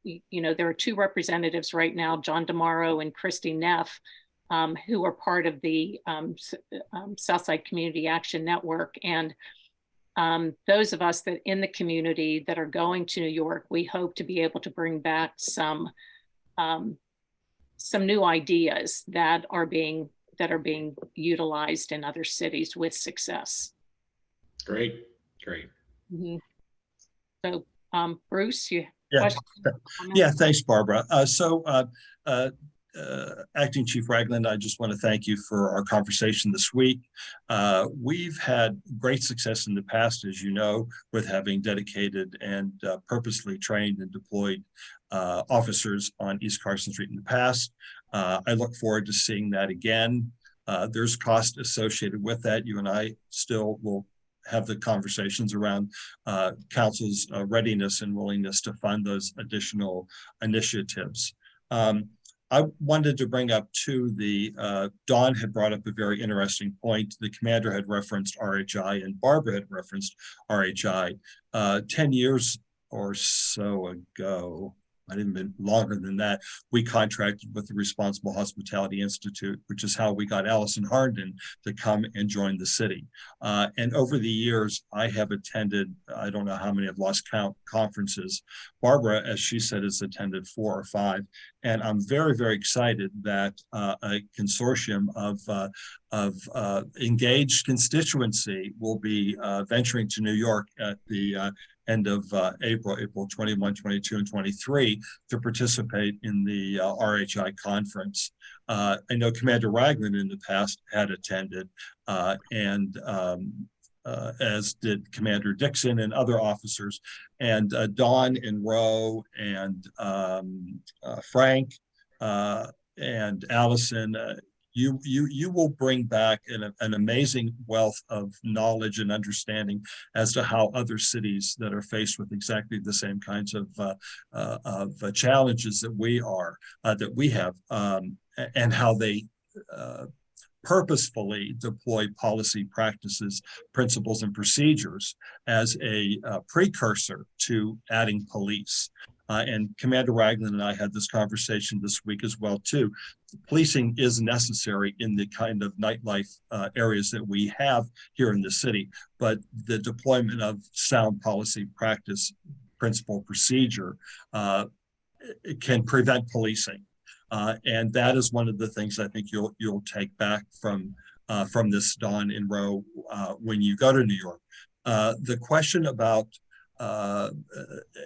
you know, there are 2 representatives right now, John DeMauro and Christy Neff, who are part of the Southside Community Action Network. And those of us that in the community that are going to New York, we hope to be able to bring back some new ideas that are being utilized in other cities with success. Great. Mm-hmm. So Bruce, you yeah, thanks, Barbara. Acting Chief Ragland, I just want to thank you for our conversation this week. We've had great success in the past, as you know, with having dedicated and purposely trained and deployed officers on East Carson Street in the past. I look forward to seeing that again. There's cost associated with that. You and I still will have the conversations around council's readiness and willingness to fund those additional initiatives. I wanted to bring up too, Dawn had brought up a very interesting point. The commander had referenced RHI and Barbara had referenced RHI. 10 years or so ago, might have been longer than that, we contracted with the Responsible Hospitality Institute, which is how we got Allison Harnden to come and join the city. And over the years, I have attended, I don't know how many, I've lost count, conferences. Barbara, as she said, has attended 4 or 5. And I'm very, very excited that a consortium of engaged constituency will be venturing to New York at the end of April 21, 22, and 23 to participate in the RHI conference. I know Commander Ragland in the past had attended, and as did Commander Dixon and other officers, and Don and Roe and Frank and Allison. You will bring back an amazing wealth of knowledge and understanding as to how other cities that are faced with exactly the same kinds of challenges that we have, and how they purposefully deploy policy practices, principles, and procedures as a precursor to adding police. And Commander Ragland and I had this conversation this week as well too. Policing is necessary in the kind of nightlife areas that we have here in the city, but the deployment of sound policy practice, principle, procedure can prevent policing. And that is one of the things I think you'll take back from this, Don and Roe, when you go to New York. The question about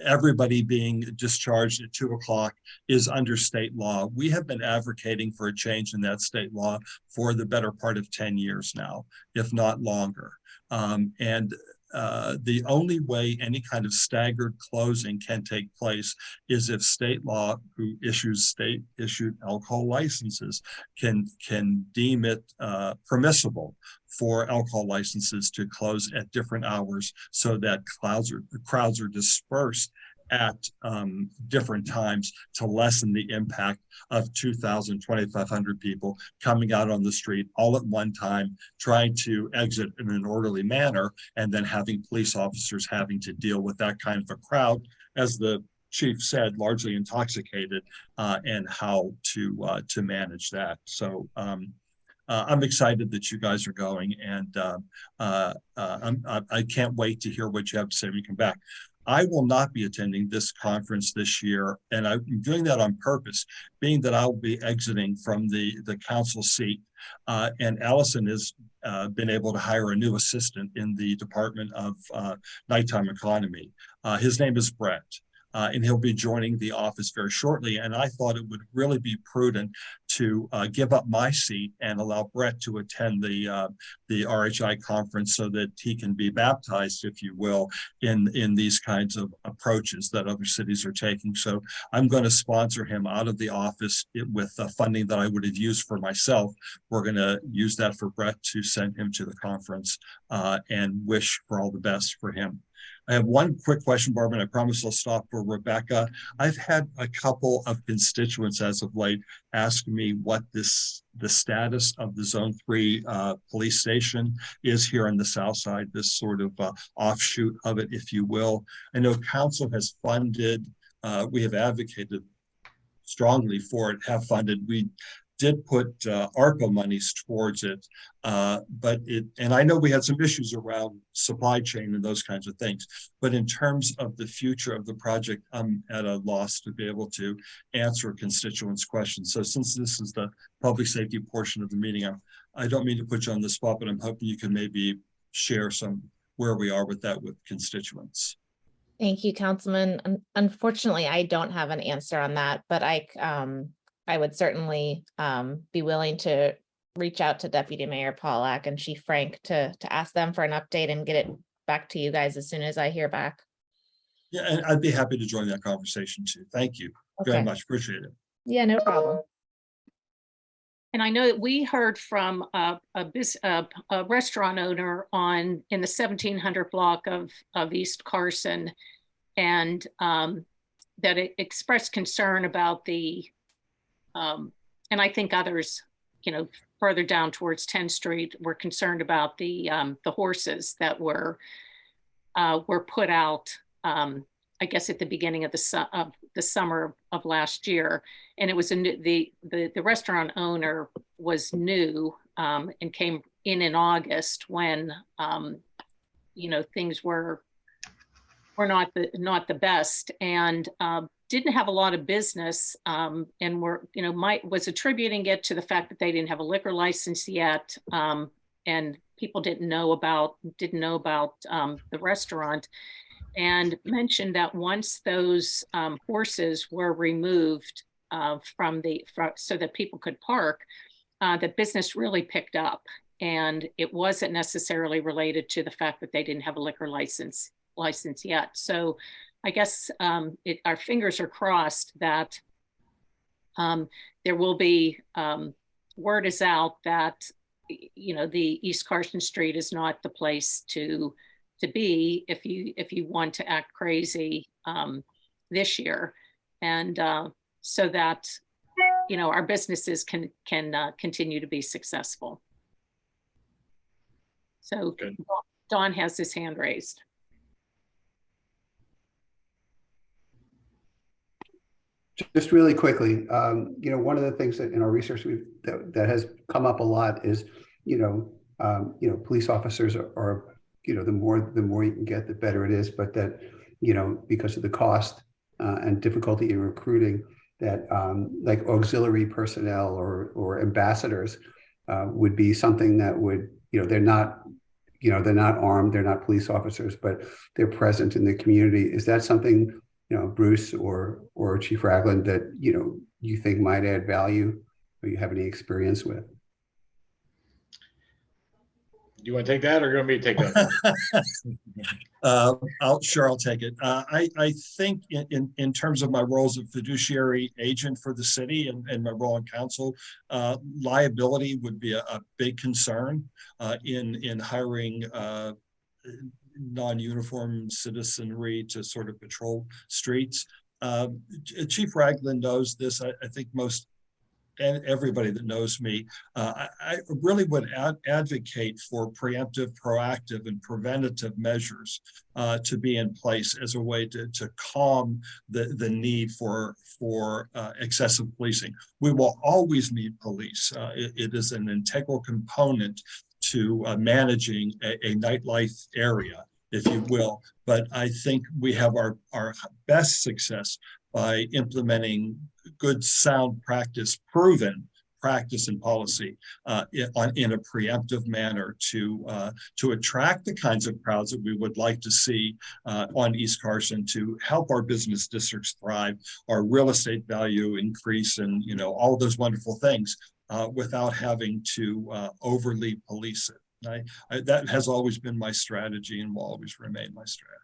everybody being discharged at 2 o'clock is under state law. We have been advocating for a change in that state law for the better part of 10 years now, if not longer. And the only way any kind of staggered closing can take place is if state law, who issues state-issued alcohol licenses, can deem it permissible for alcohol licenses to close at different hours so that crowds are dispersed at different times to lessen the impact of 2,000, 2,500 people coming out on the street all at one time, trying to exit in an orderly manner, and then having police officers having to deal with that kind of a crowd, as the chief said, largely intoxicated, and how to manage that. So I'm excited that you guys are going, and I can't wait to hear what you have to say when you come back. I will not be attending this conference this year, and I'm doing that on purpose, being that I'll be exiting from the council seat, and Allison has been able to hire a new assistant in the Department of Nighttime Economy. His name is Brett. And he'll be joining the office very shortly. And I thought it would really be prudent to give up my seat and allow Brett to attend the RHI conference so that he can be baptized, if you will, in these kinds of approaches that other cities are taking. So I'm going to sponsor him out of the office with funding that I would have used for myself. We're going to use that for Brett to send him to the conference and wish for all the best for him. I have one quick question, Barbara, and I promise I'll stop for Rebecca. I've had a couple of constituents as of late ask me what the status of the Zone 3 police station is here on the South Side, this sort of offshoot of it, if you will. I know Council has funded, we have advocated strongly for it, have funded. We did put ARPA monies towards it, and I know we had some issues around supply chain and those kinds of things, but in terms of the future of the project, I'm at a loss to be able to answer constituents' questions. So since this is the public safety portion of the meeting, I don't mean to put you on the spot, but I'm hoping you can maybe share some where we are with that with constituents. Thank you, Councilman. Unfortunately, I don't have an answer on that, but I would certainly be willing to reach out to Deputy Mayor Pollack and Chief Frank to ask them for an update and get it back to you guys as soon as I hear back. Yeah, and I'd be happy to join that conversation too. Thank you very much. Appreciate it. Yeah, no problem. And I know that we heard from a restaurant owner in the 1700 block of East Carson, and that it expressed concern about and I think others, further down towards 10th Street were concerned about the horses that were put out, I guess at the beginning of the summer of last year. And it was the restaurant owner was new and came in August when, things were not the best. And didn't have a lot of business, and was attributing it to the fact that they didn't have a liquor license yet, and people didn't know about the restaurant, and mentioned that once those horses were removed so that people could park, that business really picked up, and it wasn't necessarily related to the fact that they didn't have a liquor license yet. So I guess our fingers are crossed that there will be, word is out that the East Carson Street is not the place to be if you want to act crazy this year, and so that our businesses can continue to be successful. So Good. Don has his hand raised. Just really quickly, one of the things that in our research that has come up a lot is, police officers are the more you can get, the better it is. But that, because of the cost and difficulty in recruiting, that like auxiliary personnel or ambassadors would be something that would, they're not armed, they're not police officers, but they're present in the community. Is that something, Bruce or Chief Ragland, that you think might add value or you have any experience with? Do you want to take that, or you want me to take that? I'll take it. I think in terms of my role as a fiduciary agent for the city and my role in council, liability would be a big concern in hiring non-uniform citizenry to sort of patrol streets. Chief Ragland knows this. I think most and everybody that knows me, I really would advocate for preemptive, proactive, and preventative measures to be in place as a way to calm the need for excessive policing. We will always need police. It is an integral component to managing a nightlife area, if you will. But I think we have our best success by implementing good, sound practice, proven practice and policy in a preemptive manner to attract the kinds of crowds that we would like to see on East Carson, to help our business districts thrive, our real estate value increase, and all those wonderful things without having to overly police it. That has always been my strategy and will always remain my strategy.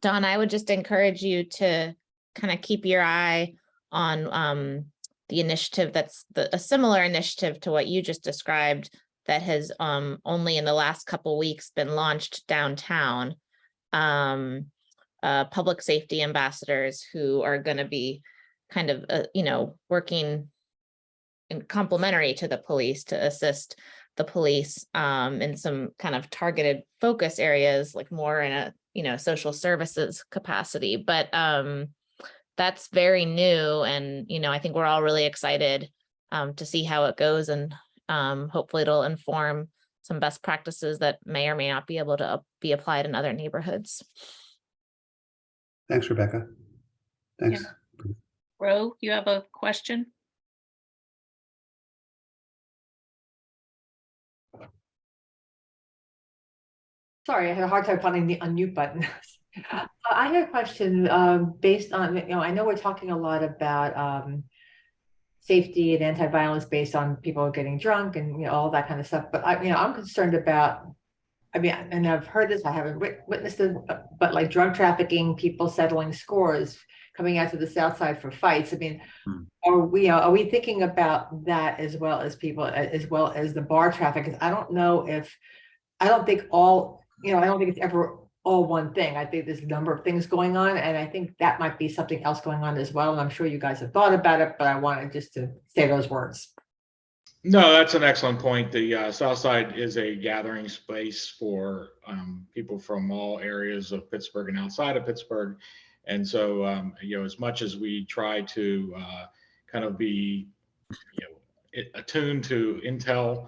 Don, I would just encourage you to kind of keep your eye on the initiative that's a similar initiative to what you just described that has only in the last couple weeks been launched downtown. Public safety ambassadors who are going to be kind of, working in complementary to the police to assist the police in some kind of targeted focus areas, like more in a social services capacity. But that's very new, and I think we're all really excited to see how it goes, and hopefully it'll inform some best practices that may or may not be able to be applied in other neighborhoods. Thanks, Rebecca. Thanks. Yeah. Ro, you have a question? Sorry, I had a hard time finding the unmute button. I had a question based on, I know we're talking a lot about safety and anti-violence based on people getting drunk and all that kind of stuff. But I'm concerned about, and I've heard this, I haven't witnessed it, but like drug trafficking, people settling scores, coming out to the South Side for fights. Are we thinking about that as well as people, as well as the bar traffic? Because I don't think it's ever all one thing. I think there's a number of things going on, and I think that might be something else going on as well. And I'm sure you guys have thought about it, but I wanted just to say those words. No, that's an excellent point. The South Side is a gathering space for people from all areas of Pittsburgh and outside of Pittsburgh. And so, as much as we try to kind of be, attuned to intel,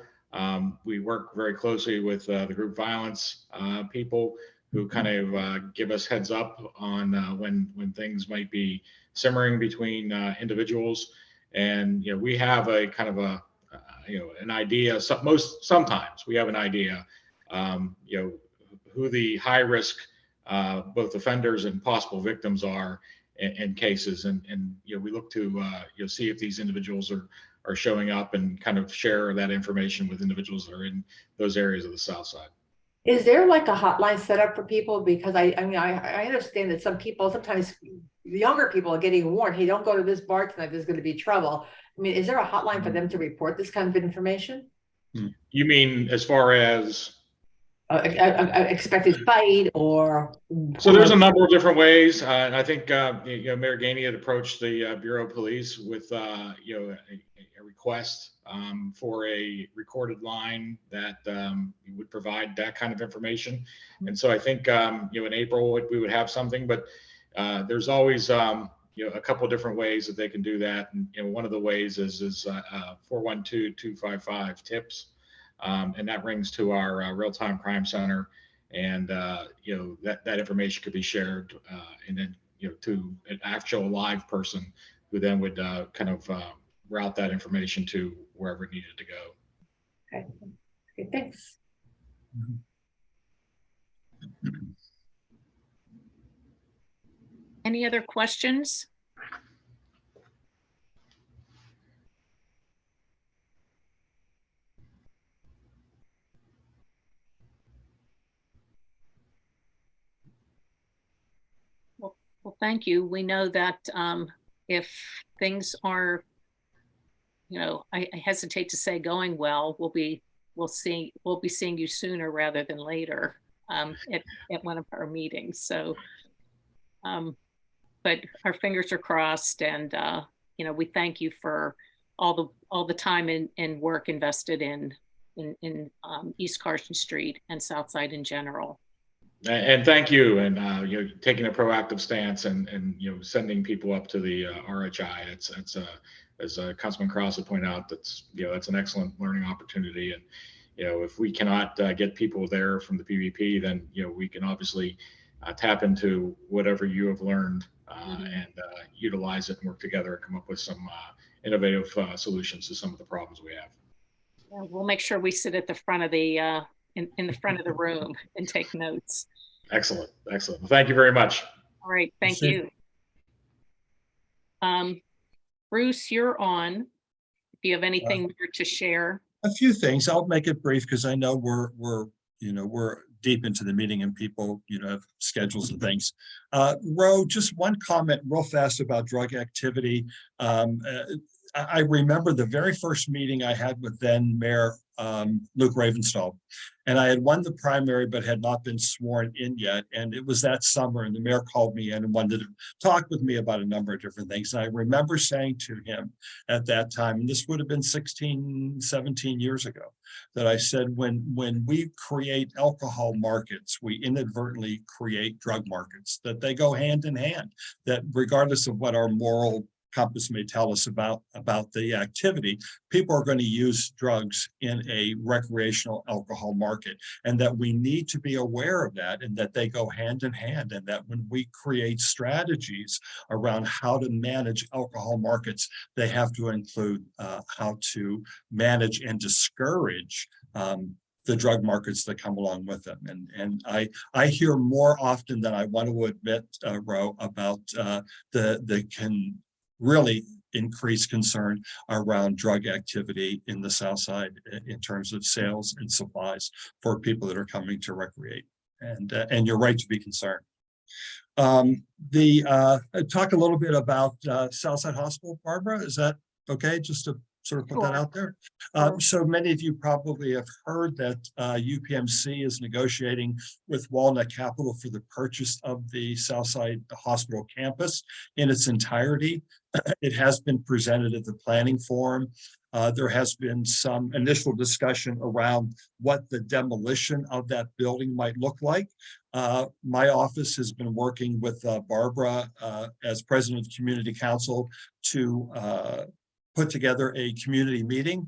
we work very closely with the group violence people who kind of give us heads up on when things might be simmering between individuals. And we have a kind of a an idea. Sometimes we have an idea, who the high risk both offenders and possible victims are in cases, and we look to see if these individuals are showing up and kind of share that information with individuals that are in those areas of the South Side. Is there like a hotline set up for people? Because I mean, I understand that some people, sometimes the younger people are getting warned, hey, don't go to this bar tonight, there's going to be trouble. I mean, is there a hotline for them to report this kind of information? You mean as far as? Expected fight or? So there's a number of different ways. And I think, Mayor Gainey had approached the Bureau of Police with, a request for a recorded line that would provide that kind of information. And so I think, in April, we would have something, but there's always, a couple of different ways that they can do that. And, one of the ways is 412-255-TIPS. And that rings to our real-time crime center. And, that information could be shared and then, to an actual live person who then would kind of route that information to wherever it needed to go. Okay, thanks. Any other questions? Well, thank you. We know that if things are, I hesitate to say going well, we'll be seeing you sooner rather than later at one of our meetings. So, but our fingers are crossed, and we thank you for all the time and work invested in East Carson Street and Southside in general. And thank you, and taking a proactive stance and sending people up to the RHI. It's as Councilman Kraus had pointed out, that's an excellent learning opportunity. And if we cannot get people there from the PvP, then we can obviously tap into whatever you have learned and utilize it and work together and come up with some innovative solutions to some of the problems we have. Yeah, we'll make sure we sit at the front of the in the front of the room and take notes. Excellent. Well, thank you very much. All right, thank you. Bruce, you're on. If you have anything more to share. A few things. I'll make it brief because I know we're deep into the meeting and people have schedules and things. Ro, just one comment real fast about drug activity. I remember the very first meeting I had with then Mayor Luke Ravenstall, and I had won the primary but had not been sworn in yet. And it was that summer, and the mayor called me in and wanted to talk with me about a number of different things. And I remember saying to him at that time, and this would have been 16, 17 years ago, that I said, when we create alcohol markets, we inadvertently create drug markets, that they go hand in hand, that regardless of what our moral compass may tell us about the activity, people are going to use drugs in a recreational alcohol market, and that we need to be aware of that, and that they go hand in hand, and that when we create strategies around how to manage alcohol markets, they have to include how to manage and discourage the drug markets that come along with them. And I hear more often than I want to admit, Ro, about the really increased concern around drug activity in the South Side in terms of sales and supplies for people that are coming to recreate. And you're right to be concerned. Talk a little bit about Southside Hospital, Barbara. Is that okay? Just to sort of put that out there. So many of you probably have heard that UPMC is negotiating with Walnut Capital for the purchase of the Southside Hospital campus in its entirety. It has been presented at the planning forum. There has been some initial discussion around what the demolition of that building might look like. My office has been working with Barbara as president of Community Council to put together a community meeting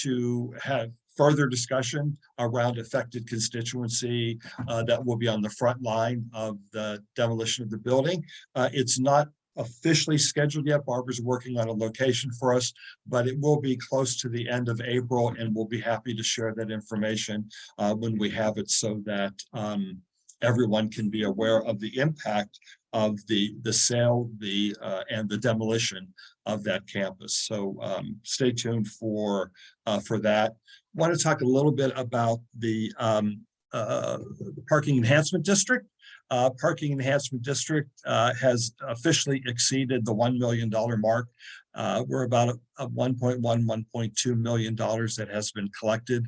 to have further discussion around affected constituency that will be on the front line of the demolition of the building. It's not officially scheduled yet. Barbara's working on a location for us, but it will be close to the end of April, and we'll be happy to share that information when we have it, so that everyone can be aware of the impact of the sale, and the demolition of that campus. So stay tuned for that. Want to talk a little bit about the parking enhancement district. Parking enhancement district has officially exceeded the $1 million mark. We're about a $1.1, $1.2 million that has been collected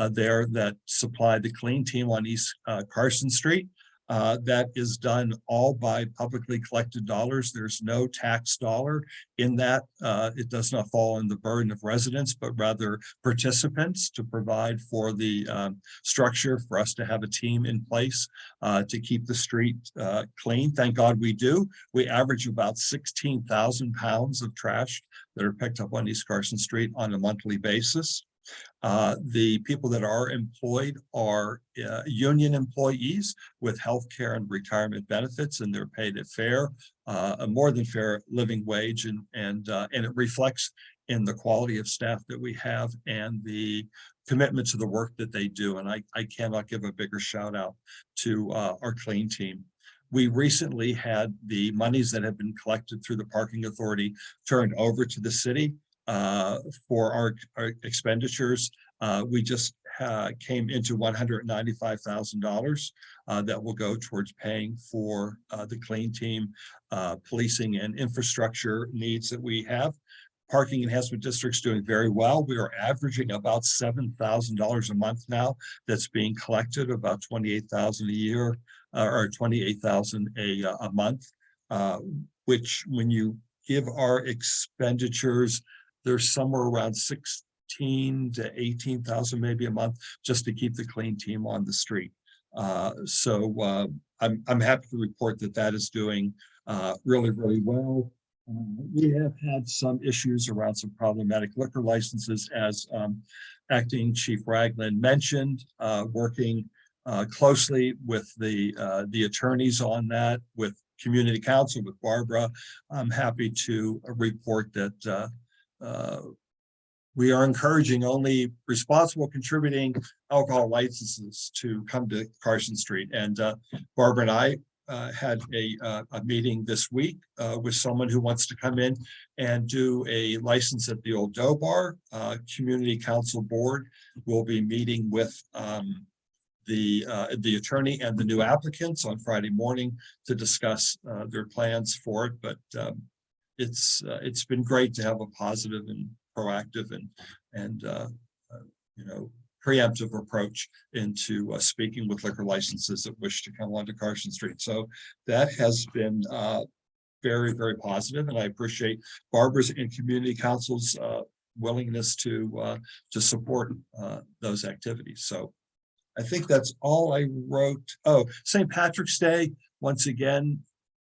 there, that supply the clean team on East Carson Street. That is done all by publicly collected dollars. There's no tax dollar in that. It does not fall on the burden of residents, but rather participants, to provide for the structure for us to have a team in place to keep the street clean. Thank God we do. We average about 16,000 pounds of trash that are picked up on East Carson Street on a monthly basis. The people that are employed are union employees with health care and retirement benefits, and they're paid a more than fair living wage, and it reflects in the quality of staff that we have and the commitment to the work that they do. And I cannot give a bigger shout out to our clean team. We recently had the monies that have been collected through the parking authority turned over to the city for our expenditures. We just came into $195,000 that will go towards paying for the clean team, policing and infrastructure needs that we have. Parking enhancement district's doing very well. We are averaging about $7,000 a month now that's being collected, about $28,000 a year, or $28,000 a month, which, when you give our expenditures, there's somewhere around 16 to 18,000 maybe a month just to keep the clean team on the street. So I'm happy to report that that is doing really, really well. We have had some issues around some problematic liquor licenses, as Acting Chief Ragland mentioned, working closely with the attorneys on that, with Community Council, with Barbara. I'm happy to report that we are encouraging only responsible contributing alcohol licenses to come to Carson Street. And Barbara and I had a meeting this week with someone who wants to come in and do a license at the Old Dough Bar. Community Council Board will be meeting with the attorney and the new applicants on Friday morning to discuss their plans for it. But it's been great to have a positive and proactive and preemptive approach into speaking with liquor licenses that wish to come onto Carson Street. So that has been very, very positive, and I appreciate Barbara's and Community Council's willingness to support those activities. So I think that's all I wrote. Oh, St. Patrick's Day, once again,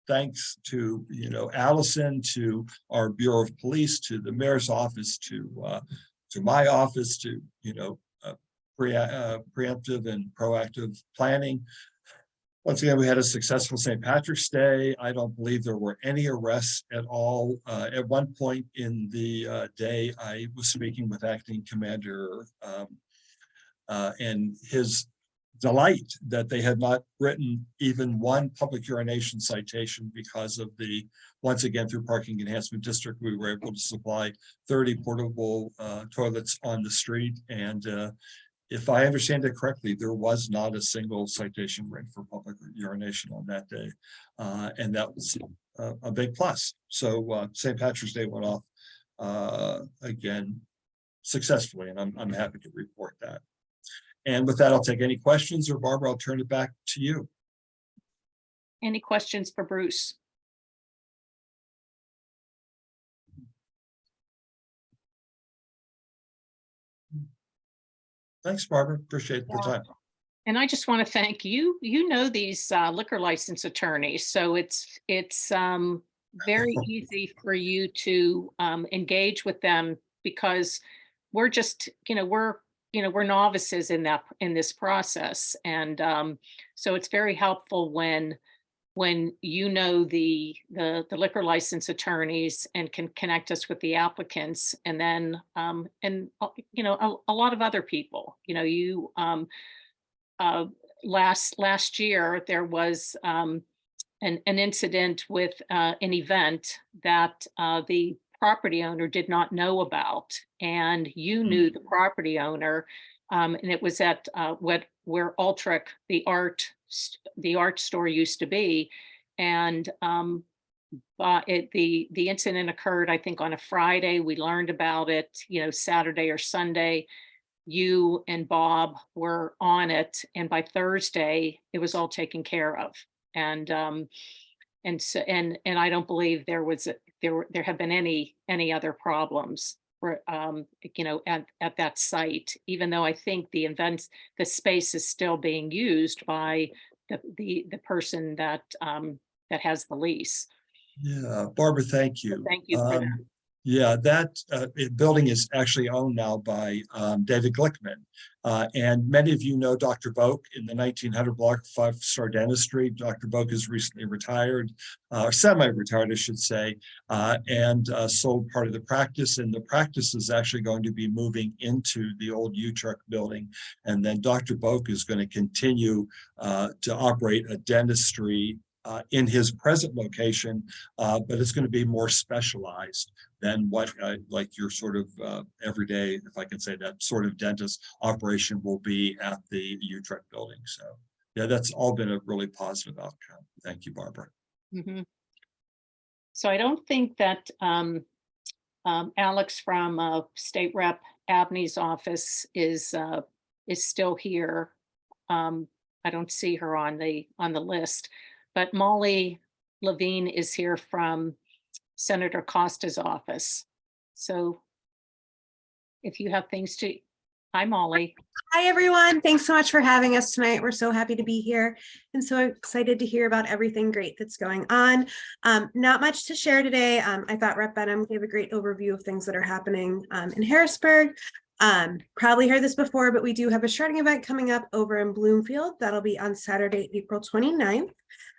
thanks to Allison, to our Bureau of Police, to the mayor's office, to my office, to preemptive and proactive planning. Once again, we had a successful St. Patrick's Day. I don't believe there were any arrests at all. At one point in the day, I was speaking with Acting Commander and his delight that they had not written even one public urination citation because of once again, through Parking Enhancement District, we were able to supply 30 portable toilets on the street. And if I understand it correctly, there was not a single citation written for public urination on that day. And that was a big plus. So St. Patrick's Day went off again successfully, and I'm happy to report that. And with that, I'll take any questions, or Barbara, I'll turn it back to you. Any questions for Bruce? Thanks, Barbara. Appreciate the time. And I just want to thank you. You know these liquor license attorneys, so it's very easy for you to engage with them, because we're just, we're we're novices in this process. And so it's very helpful when the liquor license attorneys and can connect us with the applicants, and then a lot of other people. Last year there was an incident with an event that the property owner did not know about, and you knew the property owner, and it was at where Ultrich, the art store used to be, and the incident occurred, I think, on a Friday. We learned about it, Saturday or Sunday. You and Bob were on it, and by Thursday it was all taken care of. And so I don't believe there have been any other problems for at that site, even though I think the space is still being used by the person that has the lease. Yeah, Barbara, thank you. So thank you for that. Yeah, that building is actually owned now by David Glickman. And many of you know Dr. Boak in the 1900 block, 5-star dentistry. Dr. Boak is recently retired, or semi-retired, I should say, and sold part of the practice. And the practice is actually going to be moving into the old Utrecht building. And then Dr. Boak is going to continue to operate a dentistry in his present location, but it's going to be more specialized than what like your sort of everyday, if I can say that, sort of dentist operation will be at the Utrecht building. So yeah, that's all been a really positive outcome. Thank you, Barbara. Mm-hmm. So I don't think that Alex from State Rep Abney's office is still here. I don't see her on the list, but Molly Levine is here from Senator Costa's office. So if you have things to, hi, Molly. Hi, everyone. Thanks so much for having us tonight. We're so happy to be here and so excited to hear about everything great that's going on. Not much to share today. I thought Rep Benham gave a great overview of things that are happening in Harrisburg. Probably heard this before, but we do have a shredding event coming up over in Bloomfield. That'll be on Saturday, April 29th.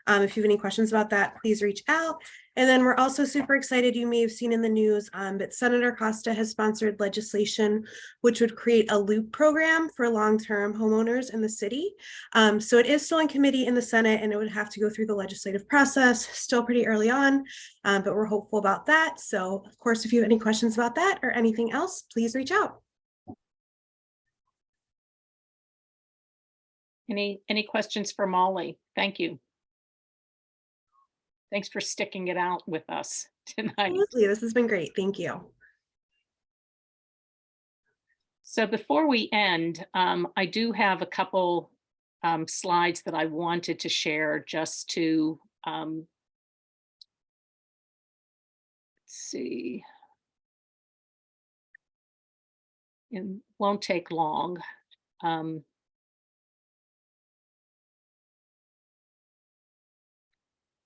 If you have any questions about that, please reach out. And then we're also super excited, you may have seen in the news, but Senator Costa has sponsored legislation which would create a loop program for long-term homeowners in the city. So it is still in committee in the Senate, and it would have to go through the legislative process, still pretty early on, but we're hopeful about that. So of course, if you have any questions about that or anything else, please reach out. Any questions for Molly? Thank you. Thanks for sticking it out with us tonight. Absolutely. This has been great. Thank you. So before we end, I do have a couple slides that I wanted to share just to, let's see. It won't take long.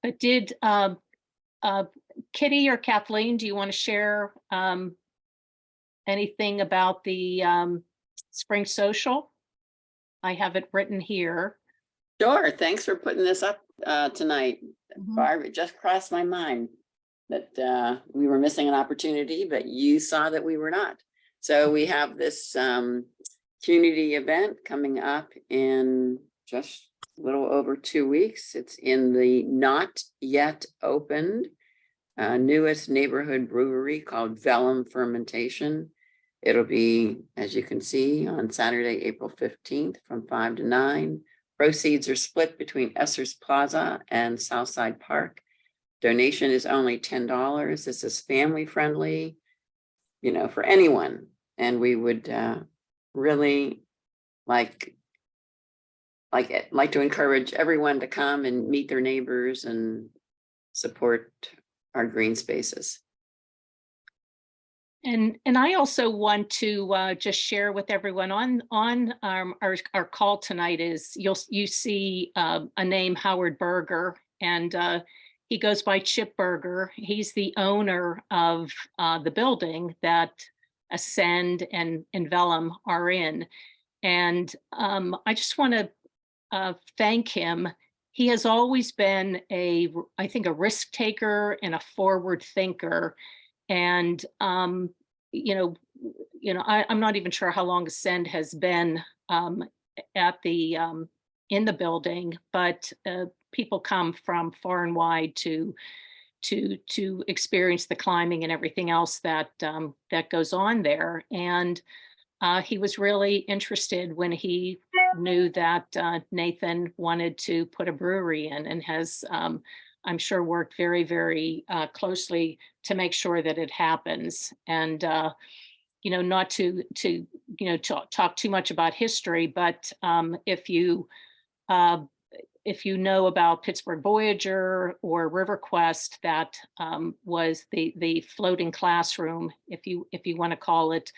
But did Kitty or Kathleen, do you want to share anything about the spring social? I have it written here. Sure. Thanks for putting this up tonight. Barb, it just crossed my mind that we were missing an opportunity, but you saw that we were not. So we have this community event coming up in just a little over 2 weeks. It's in the not yet opened newest neighborhood brewery called Vellum Fermentation. It'll be, as you can see, on Saturday, April 15th from 5 to 9. Proceeds are split between Esser's Plaza and Southside Park. Donation is only $10. This is family friendly, for anyone. And we would really like to encourage everyone to come and meet their neighbors and support our green spaces. And I also want to just share with everyone on our call tonight is you see a name, Howard Berger, and he goes by Chip Berger. He's the owner of the building that Ascend and Vellum are in. And I just want to thank him. He has always been I think, a risk taker and a forward thinker. And I'm not even sure how long Ascend has been at the in the building, but people come from far and wide to experience the climbing and everything else that that goes on there. And he was really interested when he knew that Nathan wanted to put a brewery in, and has, I'm sure, worked very, very closely to make sure that it happens. And not to talk too much about history, but if you know about Pittsburgh Voyager or RiverQuest, that was the floating classroom, if you want to call it.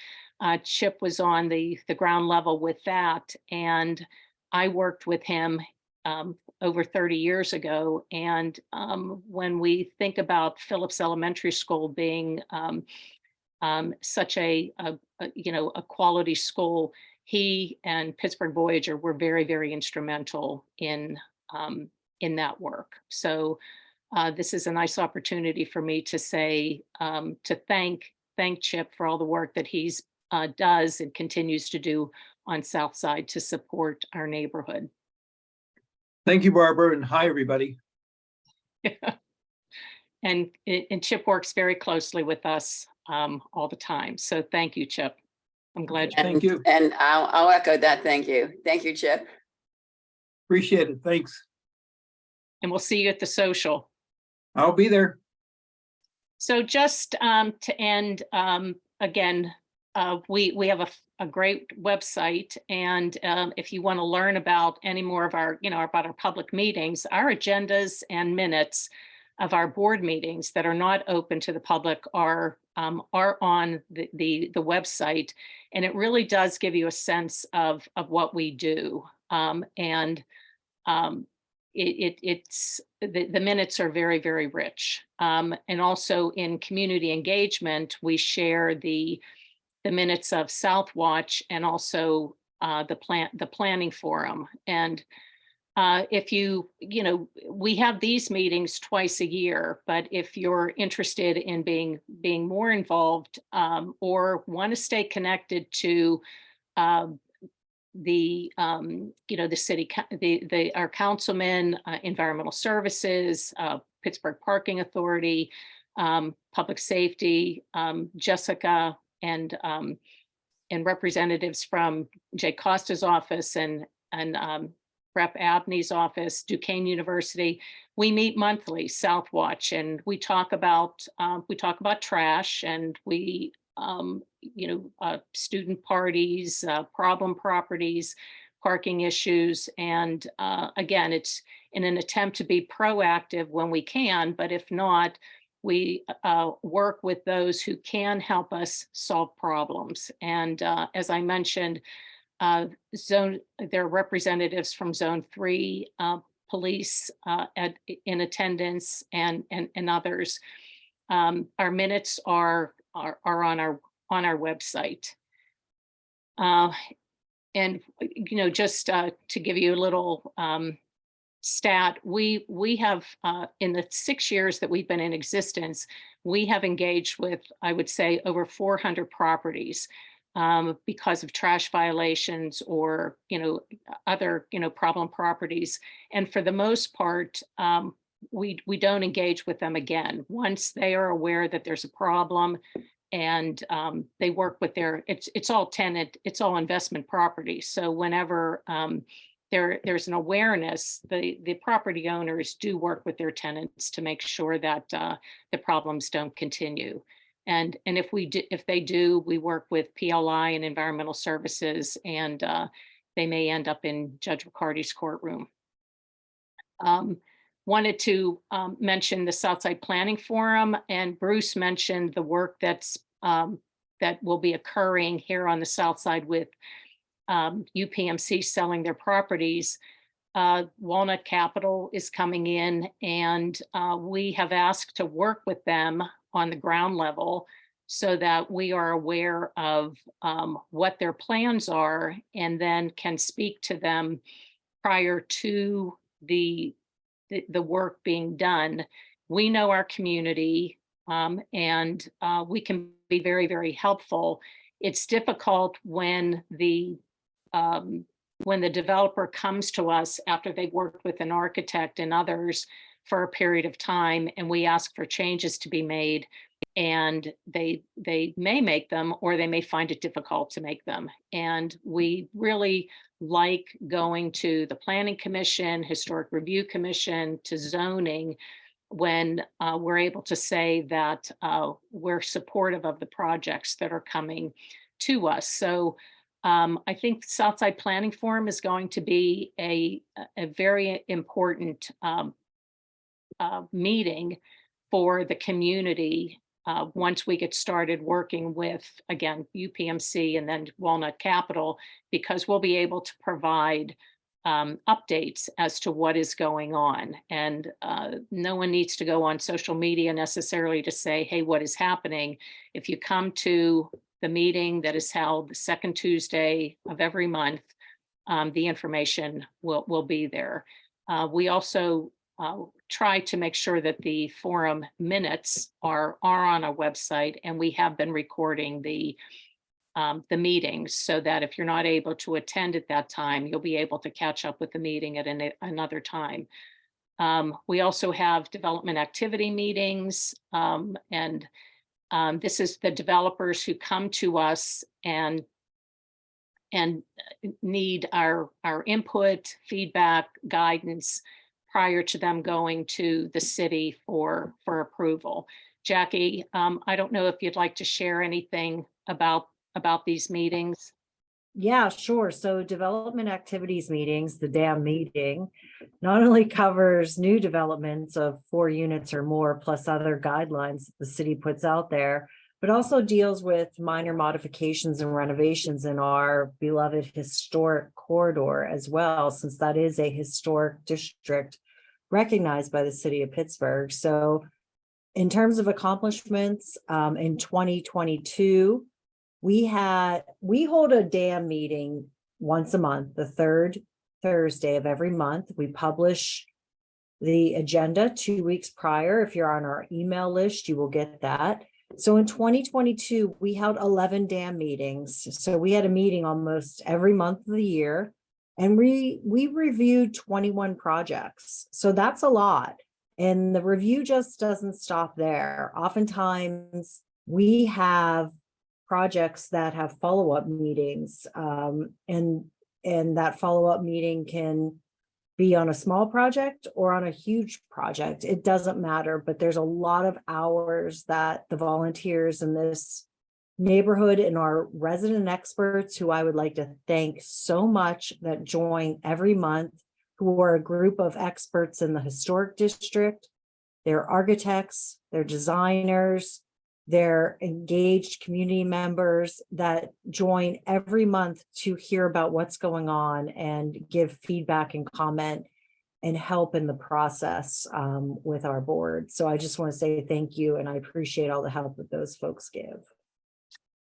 Chip was on the ground level with that, and I worked with him over 30 years ago. And when we think about Phillips Elementary School being such a quality school, he and Pittsburgh Voyager were very, very instrumental in that work. So this is a nice opportunity for me to say, to thank Chip for all the work that he's does and continues to do on Southside to support our neighborhood. Thank you, Barbara, and hi, everybody. And Chip works very closely with us all the time. So thank you, Chip. I'm glad you. Thank you. And I'll echo that. Thank you. Thank you, Chip. Appreciate it. Thanks. And we'll see you at the social. I'll be there. So just to end, again, we have a great website, and if you want to learn about any more of our, about our public meetings, our agendas and minutes of our board meetings that are not open to the public are on the website, and it really does give you a sense of what we do. It's the minutes are very, very rich. And also in community engagement, we share the minutes of Southwatch and also the planning forum. And if we have these meetings twice a year, but if you're interested in being more involved or want to stay connected to the city, our councilman, environmental services, Pittsburgh Parking Authority, public safety, Jessica, and representatives from Costa's office and Rep. Abney's office, Duquesne University. We meet monthly, Southwatch, and we talk about trash, and we student parties, problem properties, parking issues, and again, it's in an attempt to be proactive when we can, but if not, we work with those who can help us solve problems. And as I mentioned, there are representatives from Zone 3 police in attendance, and others. Our minutes are on our website. And just to give you a little stat, we have in the 6 years that we've been in existence, we have engaged with, I would say, over 400 properties because of trash violations or other problem properties. And for the most part, we don't engage with them again once they are aware that there's a problem, and they work with it's all tenant, it's all investment property. So whenever there's an awareness, the property owners do work with their tenants to make sure that the problems don't continue. And if they do, we work with PLI and environmental services, and they may end up in Judge Riccardi's courtroom. Wanted to mention the Southside Planning Forum, and Bruce mentioned the work that will be occurring here on the South Side with UPMC selling their properties. Walnut Capital is coming in, and we have asked to work with them on the ground level so that we are aware of what their plans are and then can speak to them prior to the work being done. We know our community, and we can be very, very helpful. It's difficult when the developer comes to us after they've worked with an architect and others for a period of time, and we ask for changes to be made, and they may make them, or they may find it difficult to make them. And we really like going to the Planning Commission, Historic Review Commission, to zoning, when we're able to say that we're supportive of the projects that are coming to us. So I think Southside Planning Forum is going to be a very important meeting for the community once we get started working with, again, UPMC and then Walnut Capital, because we'll be able to provide updates as to what is going on. And no one needs to go on social media necessarily to say, hey, what is happening? If you come to the meeting that is held the second Tuesday of every month, the information will be there. We also try to make sure that the forum minutes are on our website, and we have been recording the meetings, so that if you're not able to attend at that time, you'll be able to catch up with the meeting at another time. We also have development activity meetings, and this is the developers who come to us and need our input, feedback, guidance prior to them going to the city for approval. Jacky, I don't know if you'd like to share anything about these meetings. Yeah, sure. So development activities meetings, the DAM meeting, not only covers new developments of 4 units or more, plus other guidelines the city puts out there, but also deals with minor modifications and renovations in our beloved historic corridor as well, since that is a historic district recognized by the city of Pittsburgh. So in terms of accomplishments, in 2022, we hold a DAM meeting once a month, the third Thursday of every month. We publish the agenda 2 weeks prior. If you're on our email list, you will get that. So in 2022, we held 11 DAM meetings. So we had a meeting almost every month of the year, and we reviewed 21 projects. So that's a lot. And the review just doesn't stop there. Oftentimes we have projects that have follow-up meetings, and that follow-up meeting can be on a small project or on a huge project. It doesn't matter, but there's a lot of hours that the volunteers in this neighborhood and our resident experts, who I would like to thank so much, that join every month, who are a group of experts in the historic district. They're architects, they're designers, they're engaged community members that join every month to hear about what's going on and give feedback and comment and help in the process with our board. So I just want to say thank you, and I appreciate all the help that those folks give.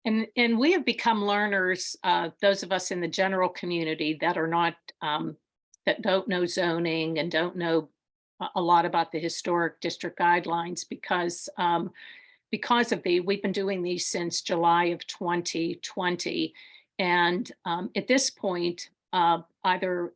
And we have become learners, those of us in the general community that are not, that don't know zoning and don't know a lot about the historic district guidelines, because we've been doing these since July of 2020. And at this point, either,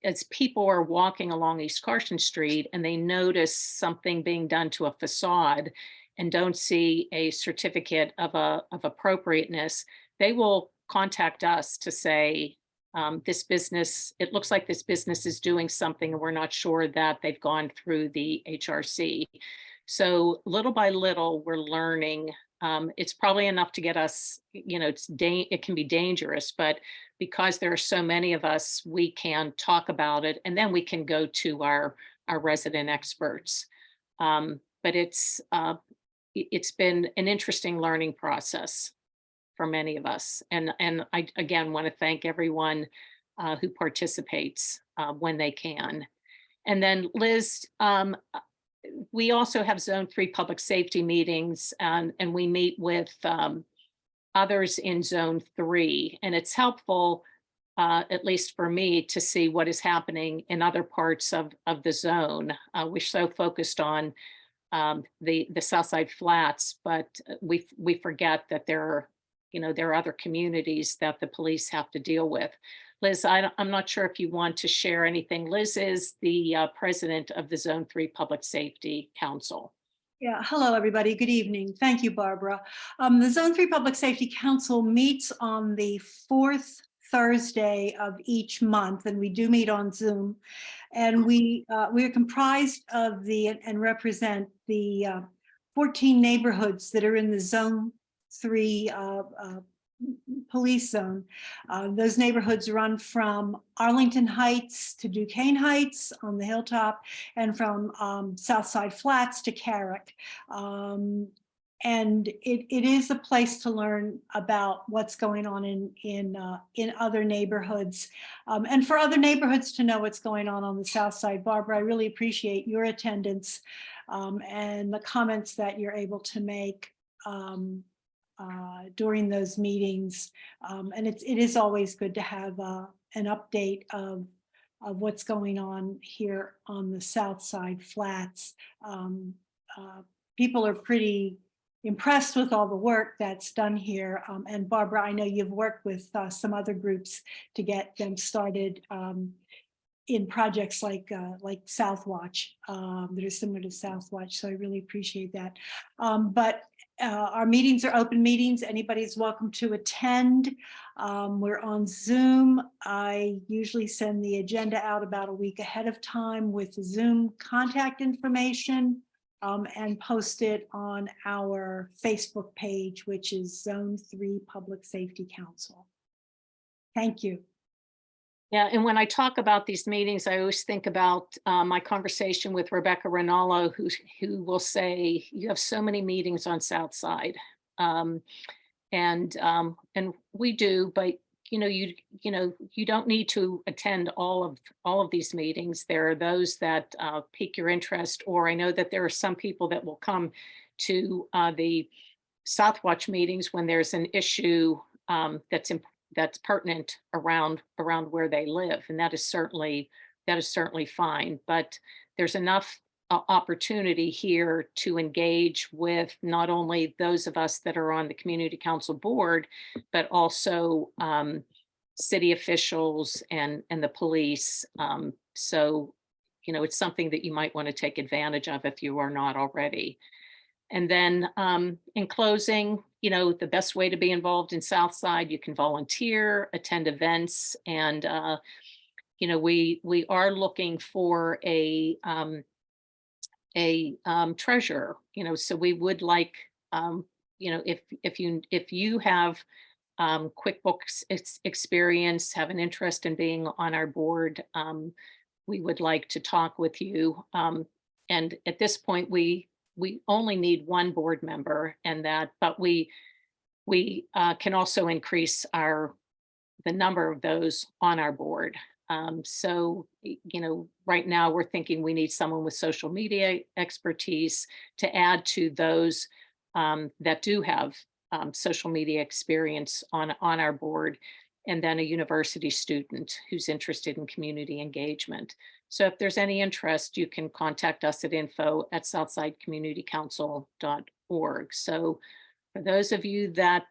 as people are walking along East Carson Street and they notice something being done to a facade and don't see a certificate of appropriateness, they will contact us to say, this business, it looks like this business is doing something and we're not sure that they've gone through the HRC. So little by little, we're learning. It's probably enough to get us, it can be dangerous, but because there are so many of us, we can talk about it, and then we can go to our resident experts. But it's been an interesting learning process for many of us. And I, again, want to thank everyone who participates when they can. And then Liz, we also have Zone 3 public safety meetings, and we meet with others in Zone 3. And it's helpful, at least for me, to see what is happening in other parts of the zone. We're so focused on the Southside Flats, but we forget that there are, there are other communities that the police have to deal with. Liz, I'm not sure if you want to share anything. Liz is the president of the Zone 3 Public Safety Council. Yeah, hello, everybody. Good evening. Thank you, Barbara. The Zone 3 Public Safety Council meets on the fourth Thursday of each month, and we do meet on Zoom. And we are comprised of and represent the 14 neighborhoods that are in the Zone 3 police zone. Those neighborhoods run from Arlington Heights to Duquesne Heights on the hilltop, and from Southside Flats to Carrick. And it is a place to learn about what's going on in other neighborhoods, and for other neighborhoods to know what's going on the South Side. Barbara, I really appreciate your attendance and the comments that you're able to make during those meetings. And it is always good to have an update of what's going on here on the South Side Flats. People are pretty impressed with all the work that's done here. And Barbara, I know you've worked with some other groups to get them started in projects like Southwatch that are similar to Southwatch. So I really appreciate that. But our meetings are open meetings. Anybody's welcome to attend. We're on Zoom. I usually send the agenda out about a week ahead of time with the Zoom contact information, and post it on our Facebook page, which is Zone 3 Public Safety Council. Thank you. Yeah, and when I talk about these meetings, I always think about my conversation with Rebecca Rinaldo, who will say, you have so many meetings on South Side. And we do, but you don't need to attend all of these meetings. There are those that pique your interest, or I know that there are some people that will come to the Southwatch meetings when there's an issue that's pertinent around where they live, and that is certainly fine. But there's enough opportunity here to engage with not only those of us that are on the community council board, but also city officials and the police. So, it's something that you might want to take advantage of if you are not already. And then in closing, the best way to be involved in Southside, you can volunteer, attend events, and we are looking for a treasurer. So we would like, if you have QuickBooks experience, have an interest in being on our board, we would like to talk with you. And at this point, we only need one board member, but we can also increase the number of those on our board. So, right now we're thinking we need someone with social media expertise to add to those that do have social media experience on our board, and then a university student who's interested in community engagement. So if there's any interest, you can contact us at info@southsidecommunitycouncil.org. So for those of you that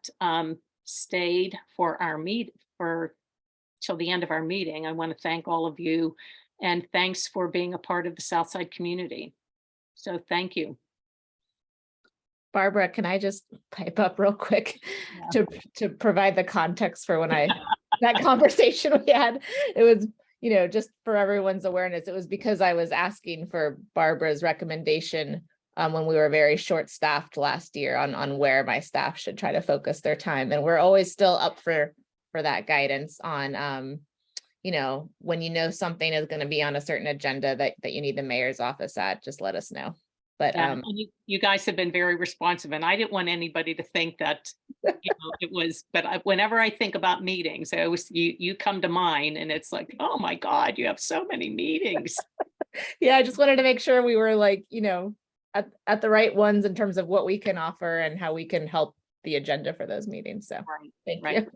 stayed for our till the end of our meeting, I want to thank all of you, and thanks for being a part of the Southside community. So thank you. Barbara, can I just pipe up real quick to provide the context for when that conversation we had? It was, just for everyone's awareness, it was because I was asking for Barbara's recommendation when we were very short-staffed last year on where my staff should try to focus their time. And we're always still up for that guidance on, when something is going to be on a certain agenda that you need the mayor's office at, just let us know. But you guys have been very responsive, and I didn't want anybody to think that it was. But whenever I think about meetings, I always you come to mind, and it's like, oh my God, you have so many meetings. Yeah, I just wanted to make sure we were like, you know, at the right ones in terms of what we can offer and how we can help the agenda for those meetings. So thank you.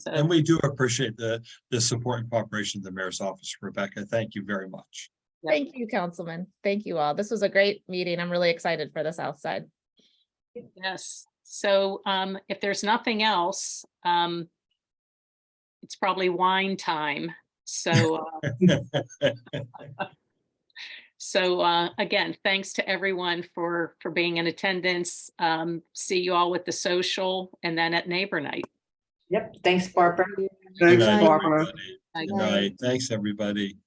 And we do appreciate the support and cooperation of the mayor's office. Rebecca, thank you very much. Thank you, Councilman. Thank you all. This was a great meeting. I'm really excited for the South Side. Yes. So if there's nothing else, it's probably wine time. So again, thanks to everyone for being in attendance. See you all with the social and then at neighbor night. Yep. Thanks, Barbara. Good Thanks, night, Barbara. everybody. Good night. Thanks, everybody.